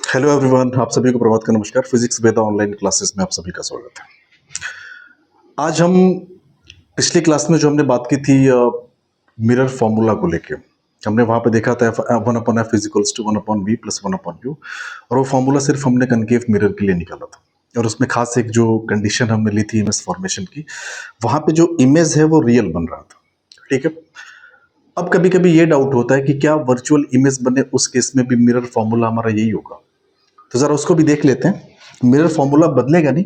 Hello everyone, आप सभी को प्रभात का नमस्कार। फिजिक्स वेदा ऑनलाइन क्लासेस में आप सभी का स्वागत है। आज हम पिछली क्लास में जो हमने बात की थी मिरर फॉर्मूला को लेके, हमने वहाँ पे देखा था 1/f equals to 1/v plus 1/u, और वो फॉर्मूला सिर्फ हमने कनकेव मिरर के लिए निकाला था। और उसमें खास एक जो कंडीशन हमने ली थी इमेज फॉर्मेशन की, वहाँ पे जो इमेज है वो रियल बन रहा था। ठीक है। अब कभी कभी ये डाउट होता है कि क्या वर्चुअल इमेज बने उस केस में भी मिरर फॉर्मूला हमारा यही होगा। तो ज़रा उसको भी देख लेते हैं। मिरर फॉर्मूला बदलेगा नहीं,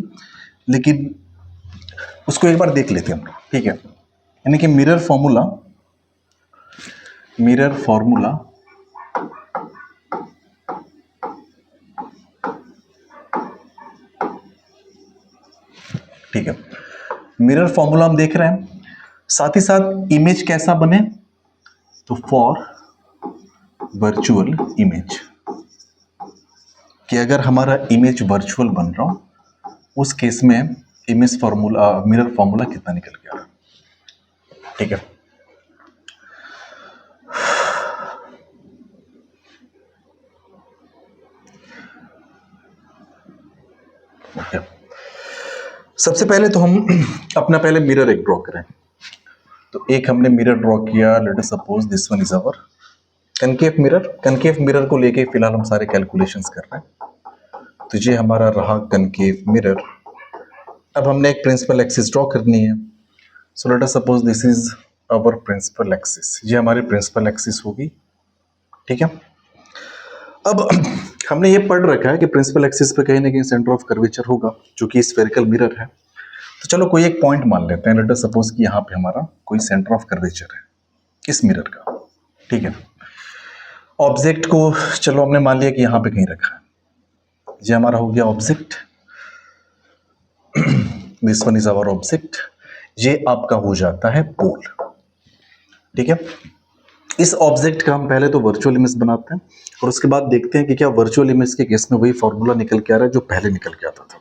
लेकिन उसको एक बार देख लेते हैं हम। ठीक है, यानी कि मिरर फॉर्मूला ठीक है, मिरर फॉर्मूला हम देख रहे हैं। साथ ही साथ इमेज कैसा बने, तो फॉर वर्चुअल इमेज, कि अगर हमारा इमेज वर्चुअल बन रहा हो उस केस में इमेज फॉर्मूला मिरर फॉर्मूला कितना निकल के आ रहा है। ठीक है, ओके। सबसे पहले तो हम अपना पहले मिरर एक ड्रॉ करें। तो एक हमने मिरर ड्रॉ किया, let us suppose this one is our concave mirror. Concave mirror को लेके फिलहाल हम सारे कैलकुलेशंस कर रहे हैं। तो ये हमारा रहा कनकेव मिरर। अब हमने एक प्रिंसिपल एक्सिस ड्रॉ करनी है। So let us suppose this is our principal axis, ये हमारी प्रिंसिपल एक्सिस होगी। ठीक है। अब हमने ये पढ़ रखा है कि प्रिंसिपल एक्सिस पे कहीं ना कहीं सेंटर ऑफ कर्वेचर होगा, जो कि स्फेरिकल मिरर है। तो चलो कोई एक पॉइंट मान लेते हैं। लेट अस सपोज कि यहाँ पे हमारा कोई सेंटर ऑफ कर्वेचर है इस मिरर का। ठीक है। ऑब्जेक्ट को चलो हमने मान लिया कि यहाँ पे कहीं रखा है। ये हमारा हो गया object, this one is our object. ये आपका हो जाता है पोल। ठीक है। इस ऑब्जेक्ट का हम पहले तो वर्चुअल इमेज बनाते हैं और उसके बाद देखते हैं कि क्या वर्चुअल इमेज के केस में वही फॉर्मूला निकल के आ रहा है जो पहले निकल के आता था।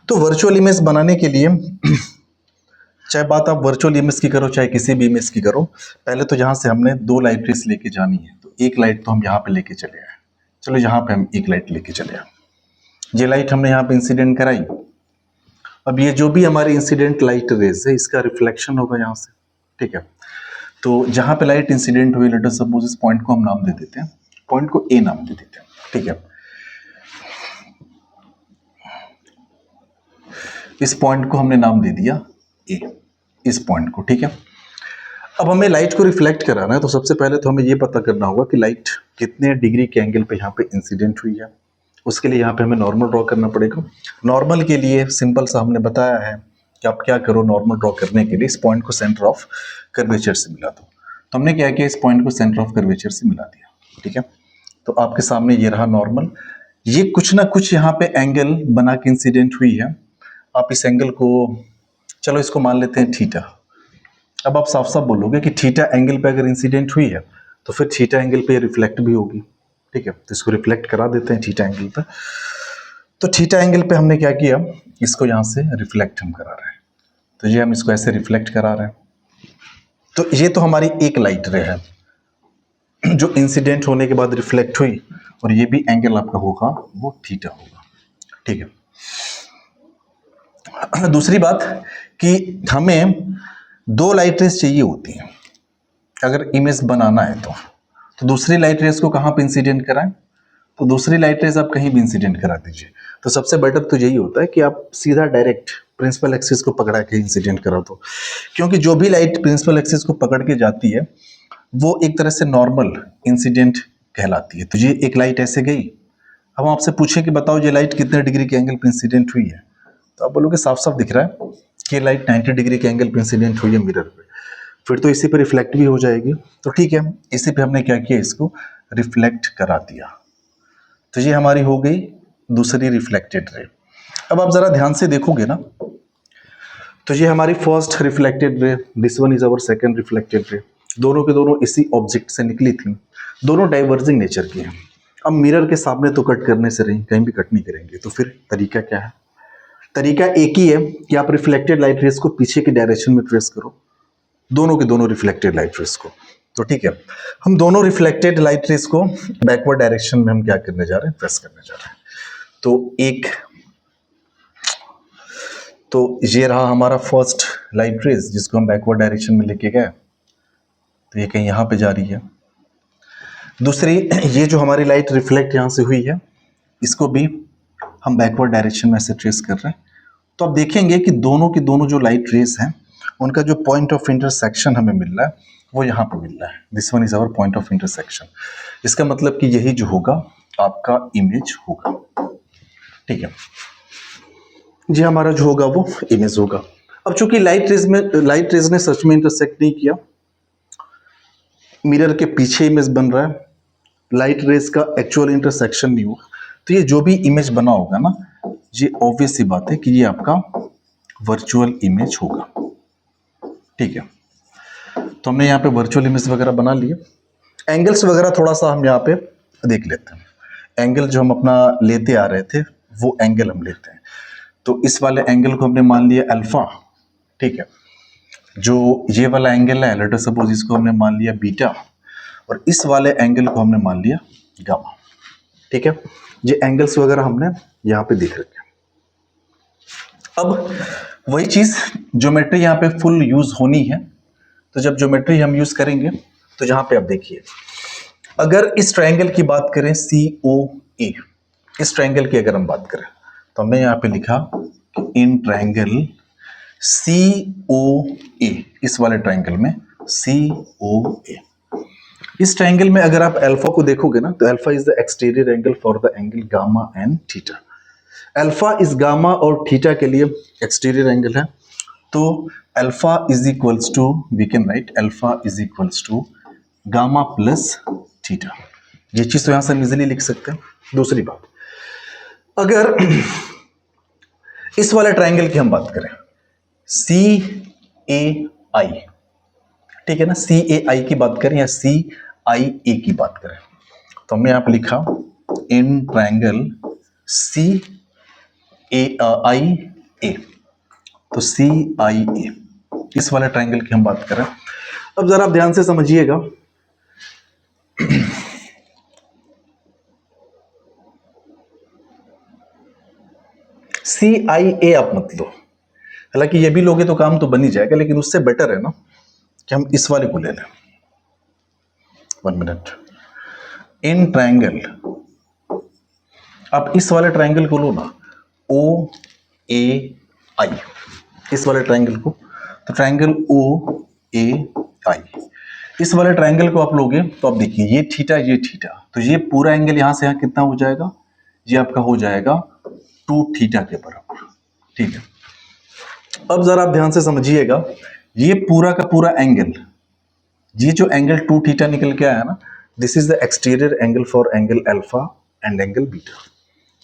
तो वर्चुअल इमेज बनाने के लिए चाहे बात आप वर्चुअल इमेज की करो चाहे किसी भी इमेज की करो, पहले तो यहाँ से हमने दो लाइट रेस लेके जानी है। तो एक लाइट तो हम यहाँ पे लेके चले आए। चलो यहाँ पे हम एक लाइट लेके चले आए। ये लाइट हमने यहाँ पे इंसिडेंट कराई। अब ये जो भी हमारी इंसिडेंट लाइट रेज है इसका रिफ्लेक्शन होगा यहाँ से। ठीक है। तो जहाँ पे लाइट इंसिडेंट हुई, लेट अस सपोज इस पॉइंट को हम नाम दे देते हैं, पॉइंट को ए नाम दे देते हैं। ठीक है। इस पॉइंट को हमने नाम दे दिया ए, इस पॉइंट को। ठीक है। अब हमें लाइट को रिफ्लेक्ट कराना है, तो सबसे पहले तो हमें ये पता करना होगा कि लाइट कितने डिग्री के एंगल पे यहाँ पे इंसिडेंट हुई है। उसके लिए यहाँ पे हमें नॉर्मल ड्रॉ करना पड़ेगा। नॉर्मल के लिए सिंपल सा हमने बताया है कि आप क्या करो, नॉर्मल ड्रॉ करने के लिए इस पॉइंट को सेंटर ऑफ कर्वेचर से मिला दो। तो हमने क्या किया, इस पॉइंट को सेंटर ऑफ कर्वेचर से मिला दिया। ठीक है। तो आपके सामने ये रहा नॉर्मल। ये कुछ ना कुछ यहाँ पे एंगल बना के इंसिडेंट हुई है। आप इस एंगल को, चलो इसको मान लेते हैं थीटा। अब आप साफ साफ बोलोगे कि थीटा एंगल पे अगर इंसिडेंट हुई है तो फिर थीटा एंगल पे रिफ्लेक्ट भी होगी। ठीक है। तो इसको रिफ्लेक्ट करा देते हैं थीटा एंगल पे। तो थीटा एंगल पे हमने क्या किया, इसको यहाँ से रिफ्लेक्ट हम करा रहे हैं। तो ये हम इसको ऐसे रिफ्लेक्ट करा रहे हैं। तो ये तो हमारी एक लाइट रे है जो इंसिडेंट होने के बाद रिफ्लेक्ट हुई, और ये भी एंगल आपका होगा वो थीटा होगा। ठीक है। दूसरी बात कि हमें दो लाइट रेस चाहिए होती हैं अगर इमेज बनाना है। तो दूसरी लाइट रेस को कहाँ पे इंसिडेंट कराएं, तो दूसरी लाइट रेस आप कहीं भी इंसिडेंट करा दीजिए। तो सबसे बेटर तो यही होता है कि आप सीधा डायरेक्ट प्रिंसिपल एक्सिस को पकड़ा के इंसिडेंट करा दो, क्योंकि जो भी लाइट प्रिंसिपल एक्सिस को पकड़ के जाती है वो एक तरह से नॉर्मल इंसिडेंट कहलाती है। तो ये एक लाइट ऐसे गई। अब आपसे पूछे कि बताओ ये लाइट कितने डिग्री के एंगल पे इंसिडेंट हुई है, तो आप बोलोगे साफ साफ दिख रहा है कि लाइट 90 डिग्री के एंगल पे इंसिडेंट हुई है मिरर पे। फिर तो इसी पे रिफ्लेक्ट भी हो जाएगी। तो ठीक है, इसी पे हमने क्या किया, इसको रिफ्लेक्ट करा दिया। तो ये हमारी हो गई दूसरी रिफ्लेक्टेड रे। अब आप जरा ध्यान से देखोगे ना, तो ये हमारी first reflected ray, this one is our second reflected ray. दोनों के दोनों इसी ऑब्जेक्ट से निकली थी। दोनों डाइवर्जिंग नेचर की हैं। अब मिरर के सामने तो कट करने से रही, कहीं भी कट नहीं करेंगे। तो फिर तरीका क्या है, तरीका एक ही है कि आप रिफ्लेक्टेड लाइट रेस को पीछे की डायरेक्शन में ट्रेस करो, दोनों के दोनों रिफ्लेक्टेड लाइट रेस को। तो ठीक है, हम दोनों रिफ्लेक्टेड लाइट रेस को बैकवर्ड डायरेक्शन में हम क्या करने जा रहे हैं, प्रेस करने जा रहे हैं। तो ये रहा हमारा फर्स्ट लाइट रेस जिसको हम बैकवर्ड डायरेक्शन में लेके गए, तो ये कहीं यहाँ पे जा रही है। दूसरी, ये जो हमारी लाइट रिफ्लेक्ट यहाँ से हुई है, इसको भी हम बैकवर्ड डायरेक्शन में ऐसे ट्रेस कर रहे हैं। तो आप देखेंगे कि दोनों की दोनों जो लाइट रेस हैं उनका जो पॉइंट ऑफ इंटरसेक्शन हमें मिल रहा है वो यहाँ पे मिल रहा है। This one is our point of intersection. इसका मतलब कि यही जो होगा आपका इमेज होगा। ठीक है, जी हमारा जो होगा वो इमेज होगा। अब चूंकि लाइट रेज ने सच में इंटरसेक्ट नहीं किया, मिरर के पीछे इमेज बन रहा है, लाइट रेज का एक्चुअल इंटरसेक्शन नहीं हुआ, तो ये जो भी इमेज बना होगा ना, ये ऑब्वियस सी बात है कि ये आपका वर्चुअल इमेज होगा। ठीक है, तो हमने यहाँ पे वर्चुअल इमेज वगैरह बना लिए। एंगल्स वगैरह थोड़ा सा हम यहाँ पे देख लेते हैं। एंगल जो हम अपना लेते आ रहे थे वो एंगल हम लेते हैं। तो इस वाले एंगल को हमने मान लिया अल्फा। ठीक है, जो ये वाला एंगल है, लेट अस सपोज इसको हमने मान लिया बीटा, और इस वाले एंगल को हमने मान लिया गामा। ठीक है, ये एंगल्स वगैरह हमने यहाँ पे देख रखे। अब वही चीज, ज्योमेट्री यहाँ पे फुल यूज होनी है। तो जब ज्योमेट्री हम यूज करेंगे तो यहाँ पे आप देखिए, अगर इस ट्रायंगल की बात करें COA, इस ट्रायंगल की अगर हम बात करें तो हमने यहाँ पे लिखा कि इन ट्रायंगल COA, इस वाले ट्रायंगल में COA, इस ट्रायंगल में अगर आप अल्फा को देखोगे ना, तो alpha is the exterior angle for the angle gamma and theta. Alpha इस गामा और थीटा के लिए एक्सटीरियर एंगल है। तो alpha is equals to, we can write alpha is equals to gamma plus theta. ये चीज तो यहां से हम इजिली लिख सकते हैं। दूसरी बात, अगर इस वाले ट्रायंगल की हम बात करें CAI, ठीक है ना, CAI की बात करें या CIA की बात करें, तो हमने यहां पर लिखा इन ट्रायंगल CAIA, तो CIA, इस वाले ट्रायंगल की हम बात करें। अब जरा आप ध्यान से समझिएगा, CIA आप मत लो, हालांकि ये भी लोगे तो काम तो बन ही जाएगा, लेकिन उससे बेटर है ना कि हम इस वाले को ले लें। 1 मिनट, इन ट्रायंगल, आप इस वाले ट्रायंगल को लो ना, OAI, इस वाले ट्रायंगल को, तो ट्रायंगल OAI, इस वाले ट्रायंगल को आप लोगे तो आप देखिए ये थीटा, ये थीटा, तो ये पूरा एंगल यहां से यहां कितना हो जाएगा, ये आपका हो जाएगा 2 थीटा के बराबर। ठीक है, अब जरा आप ध्यान से समझिएगा, ये पूरा का पूरा एंगल, ये जो एंगल 2 थीटा निकल के आया ना, this is the exterior angle for angle alpha and angle beta.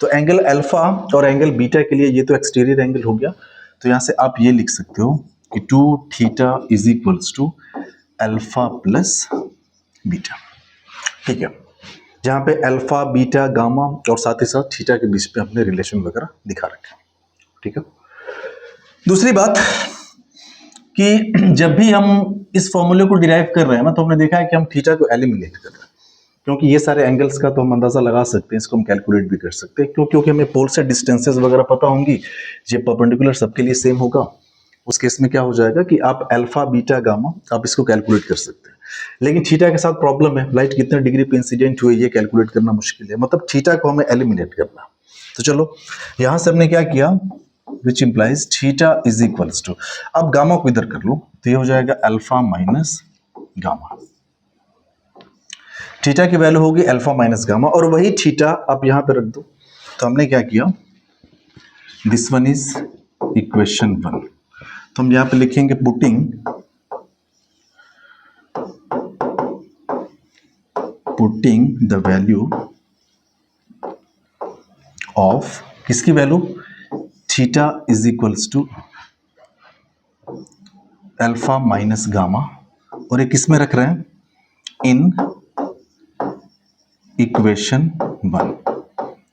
तो एंगल अल्फा और एंगल बीटा के लिए ये तो एक्सटीरियर एंगल हो गया, तो यहां से आप ये लिख सकते हो कि 2 theta is equals to alpha plus beta. ठीक है, जहां पे अल्फा, बीटा, गामा और साथ ही साथ थीटा के बीच पे हमने रिलेशन वगैरह दिखा रखे। ठीक है, दूसरी बात कि जब भी हम इस फॉर्मूले को डिराइव कर रहे हैं ना, तो हमने देखा है कि हम थीटा को एलिमिनेट कर रहे हैं, क्योंकि ये सारे एंगल्स का तो हम अंदाजा लगा सकते हैं, इसको हम कैलकुलेट भी कर सकते हैं, क्योंकि हमें पोल से डिस्टेंसेस वगैरह पता होंगी, ये परपेंडिकुलर सबके लिए सेम होगा। उस केस में क्या हो जाएगा कि आप अल्फा, बीटा, गामा आप इसको कैलकुलेट कर सकते हैं। लेकिन थीटा के साथ प्रॉब्लम है, लाइट कितने डिग्री पे इंसिडेंट हुई ये कैलकुलेट करना मुश्किल है, मतलब थीटा को हमें एलिमिनेट करना। तो चलो यहां से हमने क्या किया, which implies theta is equals to, अब गामा को इधर कर लो, तो ये हो जाएगा अल्फा माइनस गामा। थीटा की वैल्यू होगी अल्फा माइनस गामा, और वही थीटा आप यहां पे रख दो। तो हमने क्या किया, दिस वन इज इक्वेशन 1, तो हम यहां पे लिखेंगे पुटिंग द वैल्यू ऑफ, किसकी value, theta is equals to alpha minus gamma, और ये किस में रख रहे हैं, इन इक्वेशन 1।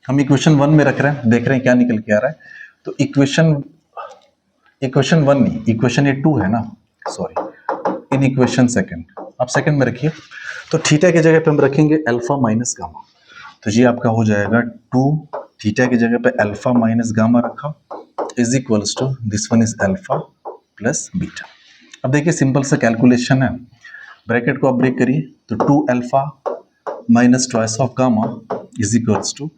हम इक्वेशन 1 में रख रहे हैं, देख रहे हैं क्या निकल के आ रहा है। तो इक्वेशन 1 नहीं, इक्वेशन ये 2 है ना, सॉरी, इन इक्वेशन 2, आप सेकंड में रखिए। तो थीटा की जगह पे हम रखेंगे अल्फा माइनस गामा, तो ये आपका हो जाएगा 2 थीटा की जगह पे अल्फा माइनस गामा रखा is equals to this one is alpha plus beta. अब देखिए सिंपल सा कैलकुलेशन है, ब्रैकेट को आप ब्रेक करिए तो 2 alpha minus twice of gamma is equals to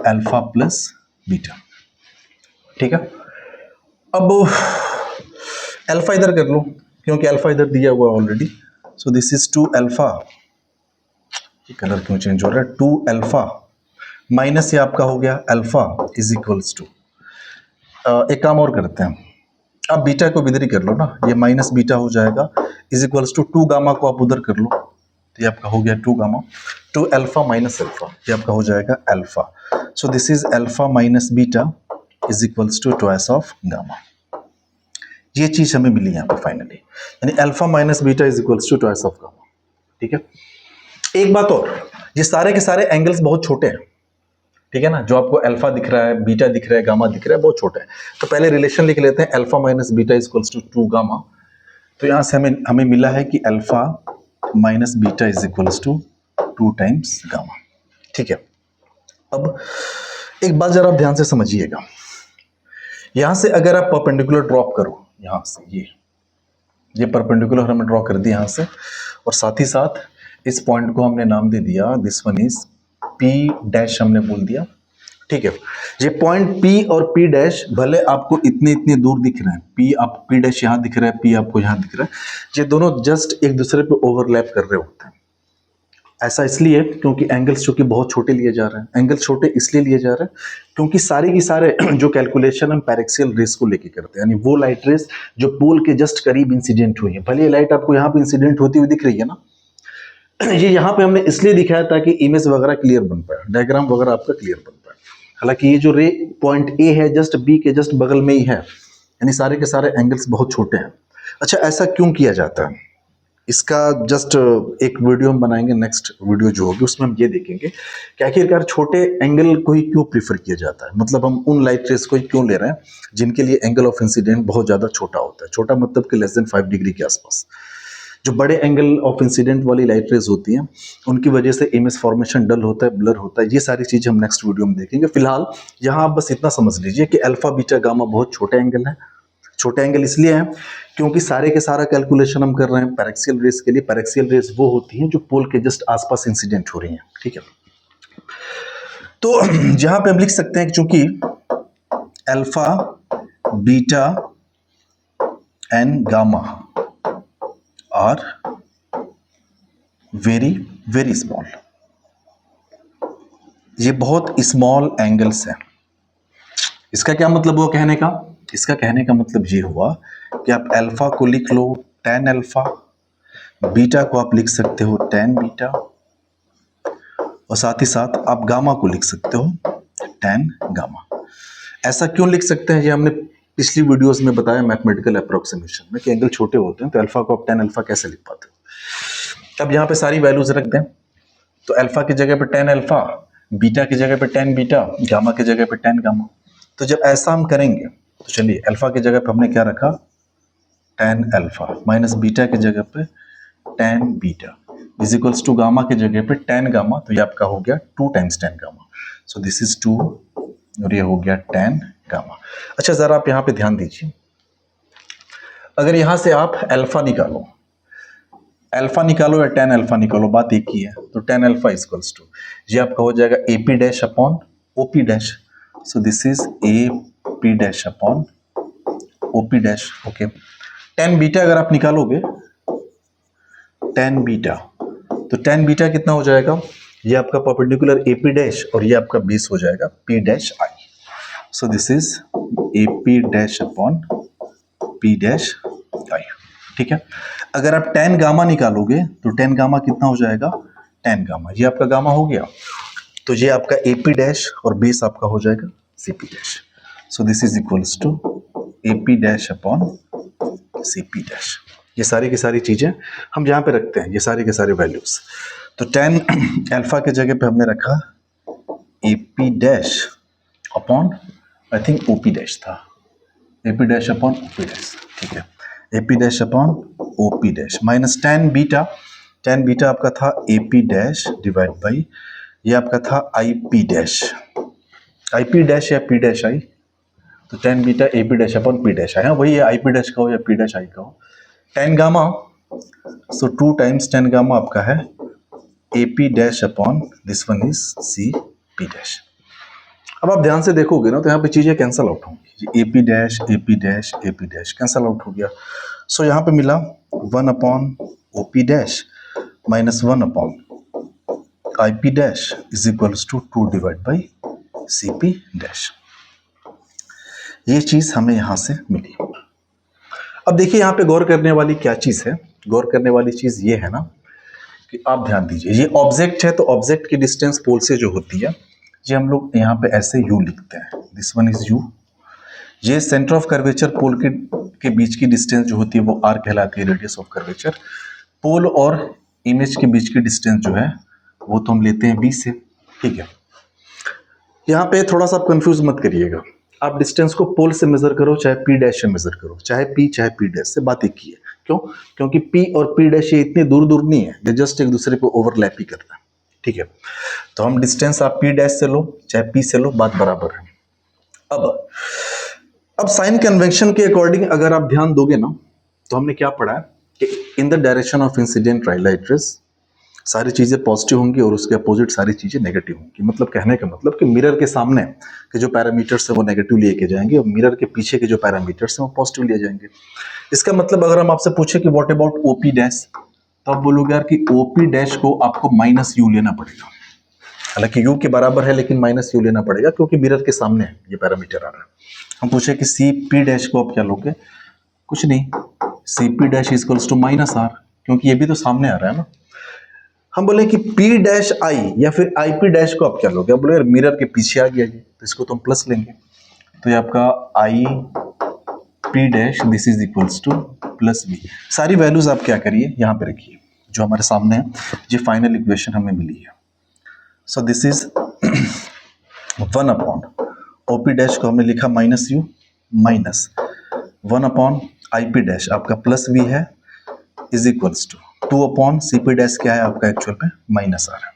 alpha plus beta. ठीक है, अब अल्फा इधर कर लो क्योंकि अल्फा इधर दिया हुआ already, so this is 2 alpha, colour क्यों चेंज हो रहा है, 2 अल्फा माइनस ये आपका हो गया अल्फा इज इक्वल्स टू, एक काम और करते हैं, आप बीटा को इधर ही कर लो ना, ये माइनस बीटा हो जाएगा इज इक्वल्स टू 2 गामा को आप उधर कर लो, तो ये आपका हो गया 2 गामा, 2 अल्फा माइनस अल्फा, ये आपका हो जाएगा alpha, so this is alpha minus beta is equals to twice of gamma. ये चीज हमें मिली यहाँ पे फाइनली, यानी alpha minus beta is equals to twice of gamma. ठीक है, एक बात और, ये सारे के सारे एंगल्स बहुत छोटे हैं, ठीक है ना, जो आपको अल्फा दिख रहा है, बीटा दिख रहा है, गामा दिख रहा है, बहुत छोटे हैं, तो पहले रिलेशन लिख लेते हैं alpha minus beta is equals to 2 gamma, तो यहां से हमें मिला है कि alpha minus beta is equals to 2 times gamma. ठीक है, अब एक बात जरा आप ध्यान से समझिएगा, यहां से अगर आप परपेंडिकुलर ड्रॉप करो, यहां से ये परपेंडिकुलर हमने ड्रॉ कर दिया यहां से, और साथ ही साथ इस पॉइंट को हमने नाम दे दिया, this one is P dash हमने बोल दिया। ठीक है, ये पॉइंट P और P डैश भले आपको इतने दूर दिख रहे हैं, P डैश यहाँ दिख रहा है, P आपको यहाँ दिख रहा है, ये दोनों जस्ट एक दूसरे पे ओवरलैप कर रहे होते हैं। ऐसा इसलिए क्योंकि एंगल्स जो कि बहुत छोटे लिए जा रहे हैं, एंगल छोटे इसलिए लिए जा रहे हैं क्योंकि सारे की सारे जो कैलकुलेशन हम पैरेक्सियल रेस को लेके करते हैं, यानी वो लाइट रेस जो पोल के जस्ट करीब इंसिडेंट हुई है, भले ये लाइट आपको यहाँ पे इंसिडेंट होती हुई दिख रही है ना, ये यहाँ पे हमने इसलिए दिखाया ताकि इमेज वगैरह क्लियर बन पाए, डायग्राम वगैरह आपका क्लियर बन पाए। हालांकि ये जो रे पॉइंट ए है जस्ट बी के जस्ट बगल में ही है, यानी सारे के सारे एंगल्स बहुत छोटे हैं। अच्छा, ऐसा क्यों किया जाता है, इसका जस्ट एक वीडियो हम बनाएंगे, नेक्स्ट वीडियो जो होगी उसमें हम ये देखेंगे कि आखिरकार छोटे एंगल को ही क्यों प्रीफर किया जाता है, मतलब हम उन लाइट रेस को ही क्यों ले रहे हैं जिनके लिए एंगल ऑफ इंसिडेंट बहुत ज़्यादा छोटा होता है, छोटा मतलब कि लेस देन 5 डिग्री के आसपास। जो बड़े एंगल ऑफ इंसिडेंट वाली लाइट रेज होती हैं उनकी वजह से इमेज फॉर्मेशन डल होता है, ब्लर होता है, ये सारी चीज़ें हम नेक्स्ट वीडियो में देखेंगे। फिलहाल यहाँ आप बस इतना समझ लीजिए कि अल्फा बीटा गामा बहुत छोटे एंगल है, छोटे एंगल इसलिए हैं क्योंकि सारे के सारा कैलकुलेशन हम कर रहे हैं पैरेक्सियल रेस के लिए। पैरेक्सियल रेस वो होती हैं जो पोल के जस्ट आसपास इंसिडेंट हो रही हैं। ठीक है, तो जहां पे हम लिख सकते हैं कि चूंकि alpha beta and gamma are very very small, ये बहुत स्मॉल एंगल्स हैं। इसका क्या मतलब हुआ कहने का, इसका कहने का मतलब ये हुआ कि आप अल्फा को लिख लो tan अल्फा, बीटा को आप लिख सकते हो tan बीटा, और साथ ही साथ आप गामा को लिख सकते हो tan गामा। ऐसा क्यों लिख सकते हैं, ये हमने पिछली वीडियोस में बताया मैथमेटिकल अप्रोक्सीमेशन में कि एंगल छोटे होते हैं तो अल्फा को आप tan अल्फा कैसे लिख पाते हो। अब यहाँ पे सारी वैल्यूज रख दें, तो अल्फा की जगह पे tan अल्फा, बीटा की जगह पे tan बीटा, गामा की जगह पे tan गामा। तो जब ऐसा हम करेंगे तो चलिए अल्फा की जगह पे हमने क्या रखा tan अल्फा, माइनस बीटा की जगह पे tan beta is equals to gamma की जगह पे tan गामा, तो ये आपका हो गया 2 times tan gamma, so this is 2 और ये हो गया tan गामा। अच्छा जरा आप यहाँ पे ध्यान दीजिए, अगर यहाँ से आप अल्फा निकालो, अल्फा निकालो या tan अल्फा निकालो, बात एक ही है, तो tan alpha is equals to ये आपका हो जाएगा AP dash upon OP dash, so this is AP dash upon OP dash. Okay, tan beta अगर आप निकालोगे tan बीटा, तो tan बीटा कितना हो जाएगा, ये आपका परपेंडिकुलर AP डैश और ये आपका बेस हो जाएगा P dash I, so this is AP dash upon P dash I। ठीक है, अगर आप tan गामा निकालोगे तो tan गामा कितना हो जाएगा, tan गामा ये आपका गामा हो गया, तो ये आपका AP डैश और बेस आपका हो जाएगा CP dash, so this is equals to AP dash upon CP dash. ये सारी की सारी चीजें हम यहाँ पे रखते हैं, ये सारे के सारे वैल्यूज। तो tan अल्फा के जगह पे हमने रखा AP dash upon I think OP dash था, AP dash upon OP dash. ठीक है, AP dash upon OP dash minus tan beta, tan beta आपका था ए पी डैश डिवाइड बाई ये आपका था आई पी डैश या पी डैश आई, तो tan beta A P dash upon P dash I, हाँ वही है, आई पी डैश का हो या पी डैश आई का हो। tan gamma, so 2 times tan gamma आपका है A P dash upon this one is C P dash. अब आप ध्यान से देखोगे ना तो यहाँ पे चीजें कैंसल आउट होंगी, A P dash cancel out हो गया। सो यहाँ पे मिला 1 upon O P dash minus 1 upon I P dash is equals to 2 divide by C P dash. ये चीज हमें यहां से मिली। अब देखिए यहाँ पे गौर करने वाली क्या चीज है, गौर करने वाली चीज ये है ना कि आप ध्यान दीजिए, ये ऑब्जेक्ट है तो ऑब्जेक्ट की डिस्टेंस पोल से जो होती है ये हम लोग यहाँ पे ऐसे u लिखते हैं, दिस वन इज u। ये सेंटर ऑफ कर्वेचर पोल के बीच की डिस्टेंस जो होती है वो r कहलाती है, रेडियस ऑफ कर्वेचर। पोल और इमेज के बीच की डिस्टेंस जो है वो तो हम लेते हैं b से, ठीक है। यहाँ पे थोड़ा सा आप कंफ्यूज मत करिएगा, आप डिस्टेंस को पोल से मेजर करो चाहे p डैश से मेजर करो, चाहे p डैश से, बात एक ही है। क्यों? क्योंकि p और p डैश ये इतनी दूर दूर नहीं है, ये जस्ट एक दूसरे पे ओवरलैप ही कर रहा है, ठीक है। तो हम डिस्टेंस आप p डैश से लो चाहे p से लो, बात बराबर है। अब साइन कन्वेंशन के अकॉर्डिंग अगर आप ध्यान दोगे ना तो हमने क्या पढ़ा है कि in the direction of incident right rays सारी चीजें पॉजिटिव होंगी और उसके अपोजिट सारी चीजें नेगेटिव होंगी। मतलब कहने का मतलब कि मिरर के सामने के जो पैरामीटर्स है वो नेगेटिव लिए के जाएंगे और मिरर के पीछे के जो पैरामीटर्स हैं वो पॉजिटिव लिए जाएंगे। इसका मतलब अगर हम आपसे पूछे कि व्हाट अबाउट ओपी डैश, तो आप बोलोगे यार कि ओपी डैश को आपको माइनस यू लेना पड़ेगा, हालांकि यू के बराबर है लेकिन माइनस यू लेना पड़ेगा क्योंकि मिरर के सामने ये पैरामीटर आ रहा है। हम पूछे कि सी पी डैश को आप क्या लोगे, कुछ नहीं, C P dash equals to minus R, क्योंकि ये भी तो सामने आ रहा है ना। हम बोले कि पी डैश आई या फिर आई पी डैश को आप क्या लोगे, आप बोले यार मिरर के पीछे आ गया ये, तो इसको तो हम प्लस लेंगे, तो ये आपका I P dash this is equals to plus B. सारी वैल्यूज आप क्या करिए यहाँ पे रखिए जो हमारे सामने है, ये फाइनल इक्वेशन हमें मिली है। So this is 1 upon OP dash को हमने लिखा minus U minus 1 upon I P dash आपका प्लस वी है is equals to 2 upon C P dash क्या है आपका एक्चुअल में माइनस आर है,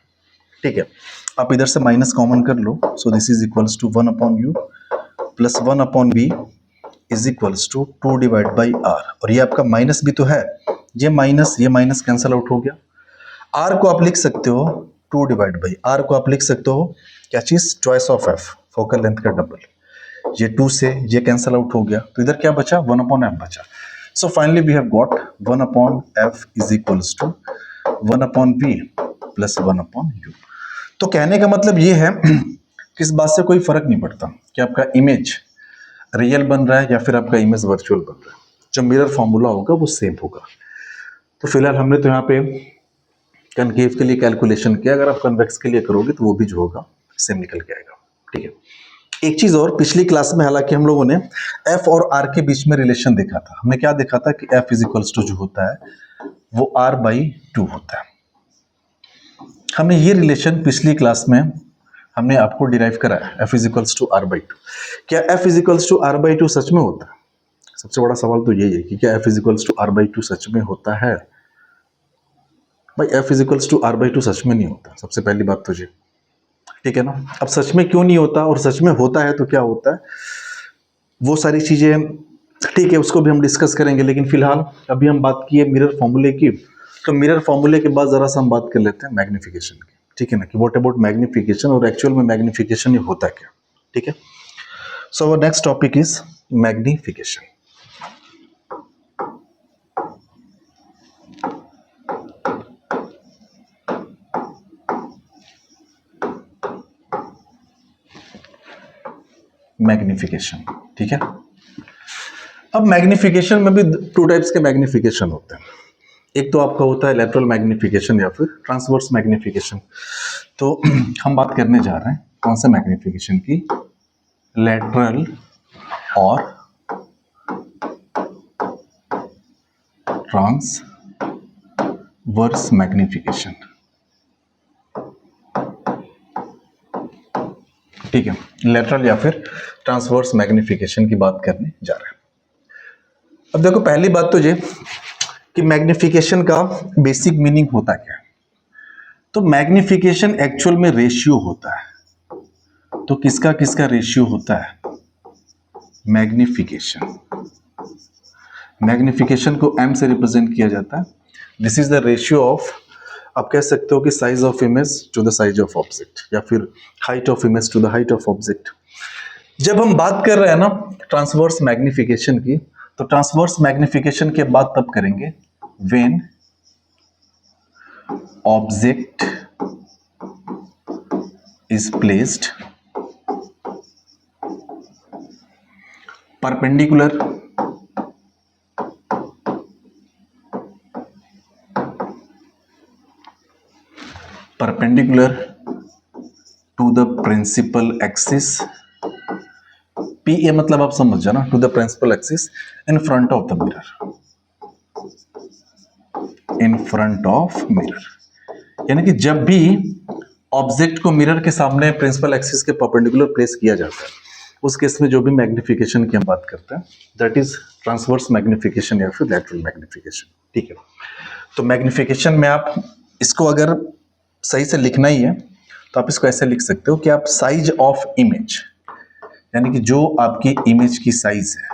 ठीक है। आप इधर से माइनस कॉमन कर लो, so this is equals to 1 upon U plus 1 upon B is equals to 2 divide by R, और ये आपका माइनस भी तो है, ये माइनस कैंसल आउट हो गया। आर को आप लिख सकते हो 2 डिवाइड बाई आर को आप लिख सकते हो क्या चीज, choice of F, focal length का डबल, ये 2 से ये कैंसल आउट हो गया, तो इधर क्या बचा 1 अपॉन एफ बचा। So finally we have got 1 upon F is equals to 1 upon V plus 1 upon U. तो कहने का मतलब ये है कि इस बात से कोई फर्क नहीं पड़ता कि आपका इमेज रियल बन रहा है या फिर आपका इमेज वर्चुअल बन रहा है, जो मिरर फॉर्मूला होगा वो सेम होगा। तो फिलहाल हमने तो यहाँ पे कनकेव के लिए कैलकुलेशन किया, अगर आप कन्वेक्स के लिए करोगे तो वो भी जो होगा सेम निकल के आएगा, ठीक है। एक चीज और, पिछली क्लास में हालांकि हम लोगों ने एफ और आर के बीच में रिलेशन देखा था। हमने क्या देखा था कि एफ इज इक्वल्स टू जो होता है वो आर बाई 2 होता है। हमने ये रिलेशन पिछली क्लास में हमने आपको डिराइव कराया, F is equals to R by 2। क्या F is equals to R by 2 सच में होता है? सबसे बड़ा सवाल तो यही है कि क्या F is equals to R by 2 सच में होता है? भाई F is equals to R by 2 सच में नहीं होता, सबसे पहली बात तो ये, ठीक है ना। अब सच में क्यों नहीं होता और सच में होता है तो क्या होता है, वो सारी चीजें ठीक है उसको भी हम डिस्कस करेंगे, लेकिन फिलहाल अभी हम बात की है मिरर फॉर्मूले की, तो मिरर फॉर्मूले के बाद जरा सा हम बात कर लेते हैं मैग्निफिकेशन की, ठीक है ना, कि व्हाट अबाउट मैग्निफिकेशन और एक्चुअल में मैग्निफिकेशन ये होता क्या, ठीक है। So our next topic is magnification. Magnification, ठीक है। अब मैग्निफिकेशन में भी 2 टाइप्स के मैग्निफिकेशन होते हैं, एक तो आपका होता है लेटरल मैग्निफिकेशन या फिर ट्रांसवर्स मैग्निफिकेशन। तो हम बात करने जा रहे हैं कौन सा मैग्निफिकेशन की, लेटरल और ट्रांसवर्स मैग्निफिकेशन, ठीक है। लेटरल या फिर ट्रांसवर्स मैग्निफिकेशन की बात करने जा रहे हैं। अब देखो पहली बात तो ये कि मैग्निफिकेशन का बेसिक मीनिंग होता क्या है। तो मैग्निफिकेशन एक्चुअल में रेशियो होता है। तो किसका किसका रेशियो होता है? मैग्निफिकेशन को m से रिप्रेजेंट किया जाता है। This is the ratio of, आप कह सकते हो कि size of image to the size of object, या फिर height of image to the height of object. जब हम बात कर रहे हैं ना ट्रांसवर्स मैग्निफिकेशन की, तो ट्रांसवर्स मैग्निफिकेशन के बाद तब करेंगे when object is placed perpendicular to the principal axis. P A मतलब आप समझ जाना, to the principal axis in front of the mirror, in front of mirror. यानी कि जब भी ऑब्जेक्ट को मिरर के सामने प्रिंसिपल एक्सिस के परपेंडिकुलर प्लेस किया जाता है, उस केस में जो भी मैग्निफिकेशन की हम बात करते हैं दैट इज ट्रांसवर्स मैग्निफिकेशन या फिर लैटरल मैग्निफिकेशन। ठीक है, तो मैग्निफिकेशन में आप इसको अगर सही से लिखना ही है तो आप इसको ऐसे लिख सकते हो कि आप साइज ऑफ इमेज, यानी कि जो आपकी इमेज की साइज है,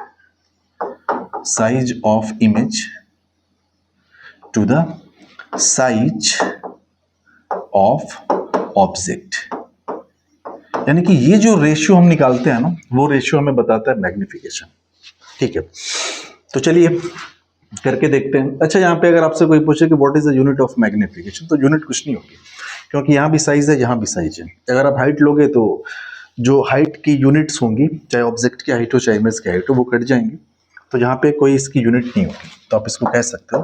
size of image to the size of object. यानी कि ये जो रेशियो हम निकालते हैं ना, वो रेशियो हमें बताता है मैग्निफिकेशन। ठीक है, तो चलिए करके देखते हैं। अच्छा, यहाँ पे अगर आपसे कोई पूछे कि what is the unit of magnification, तो यूनिट कुछ नहीं होगी, क्योंकि यहाँ भी साइज है, यहाँ भी साइज है। अगर आप हाइट लोगे तो जो हाइट की यूनिट्स होंगी, चाहे ऑब्जेक्ट की हाइट हो चाहे इमेज की हाइट हो, वो कट जाएंगे। तो यहाँ पे कोई इसकी यूनिट नहीं होगी, तो आप इसको कह सकते हो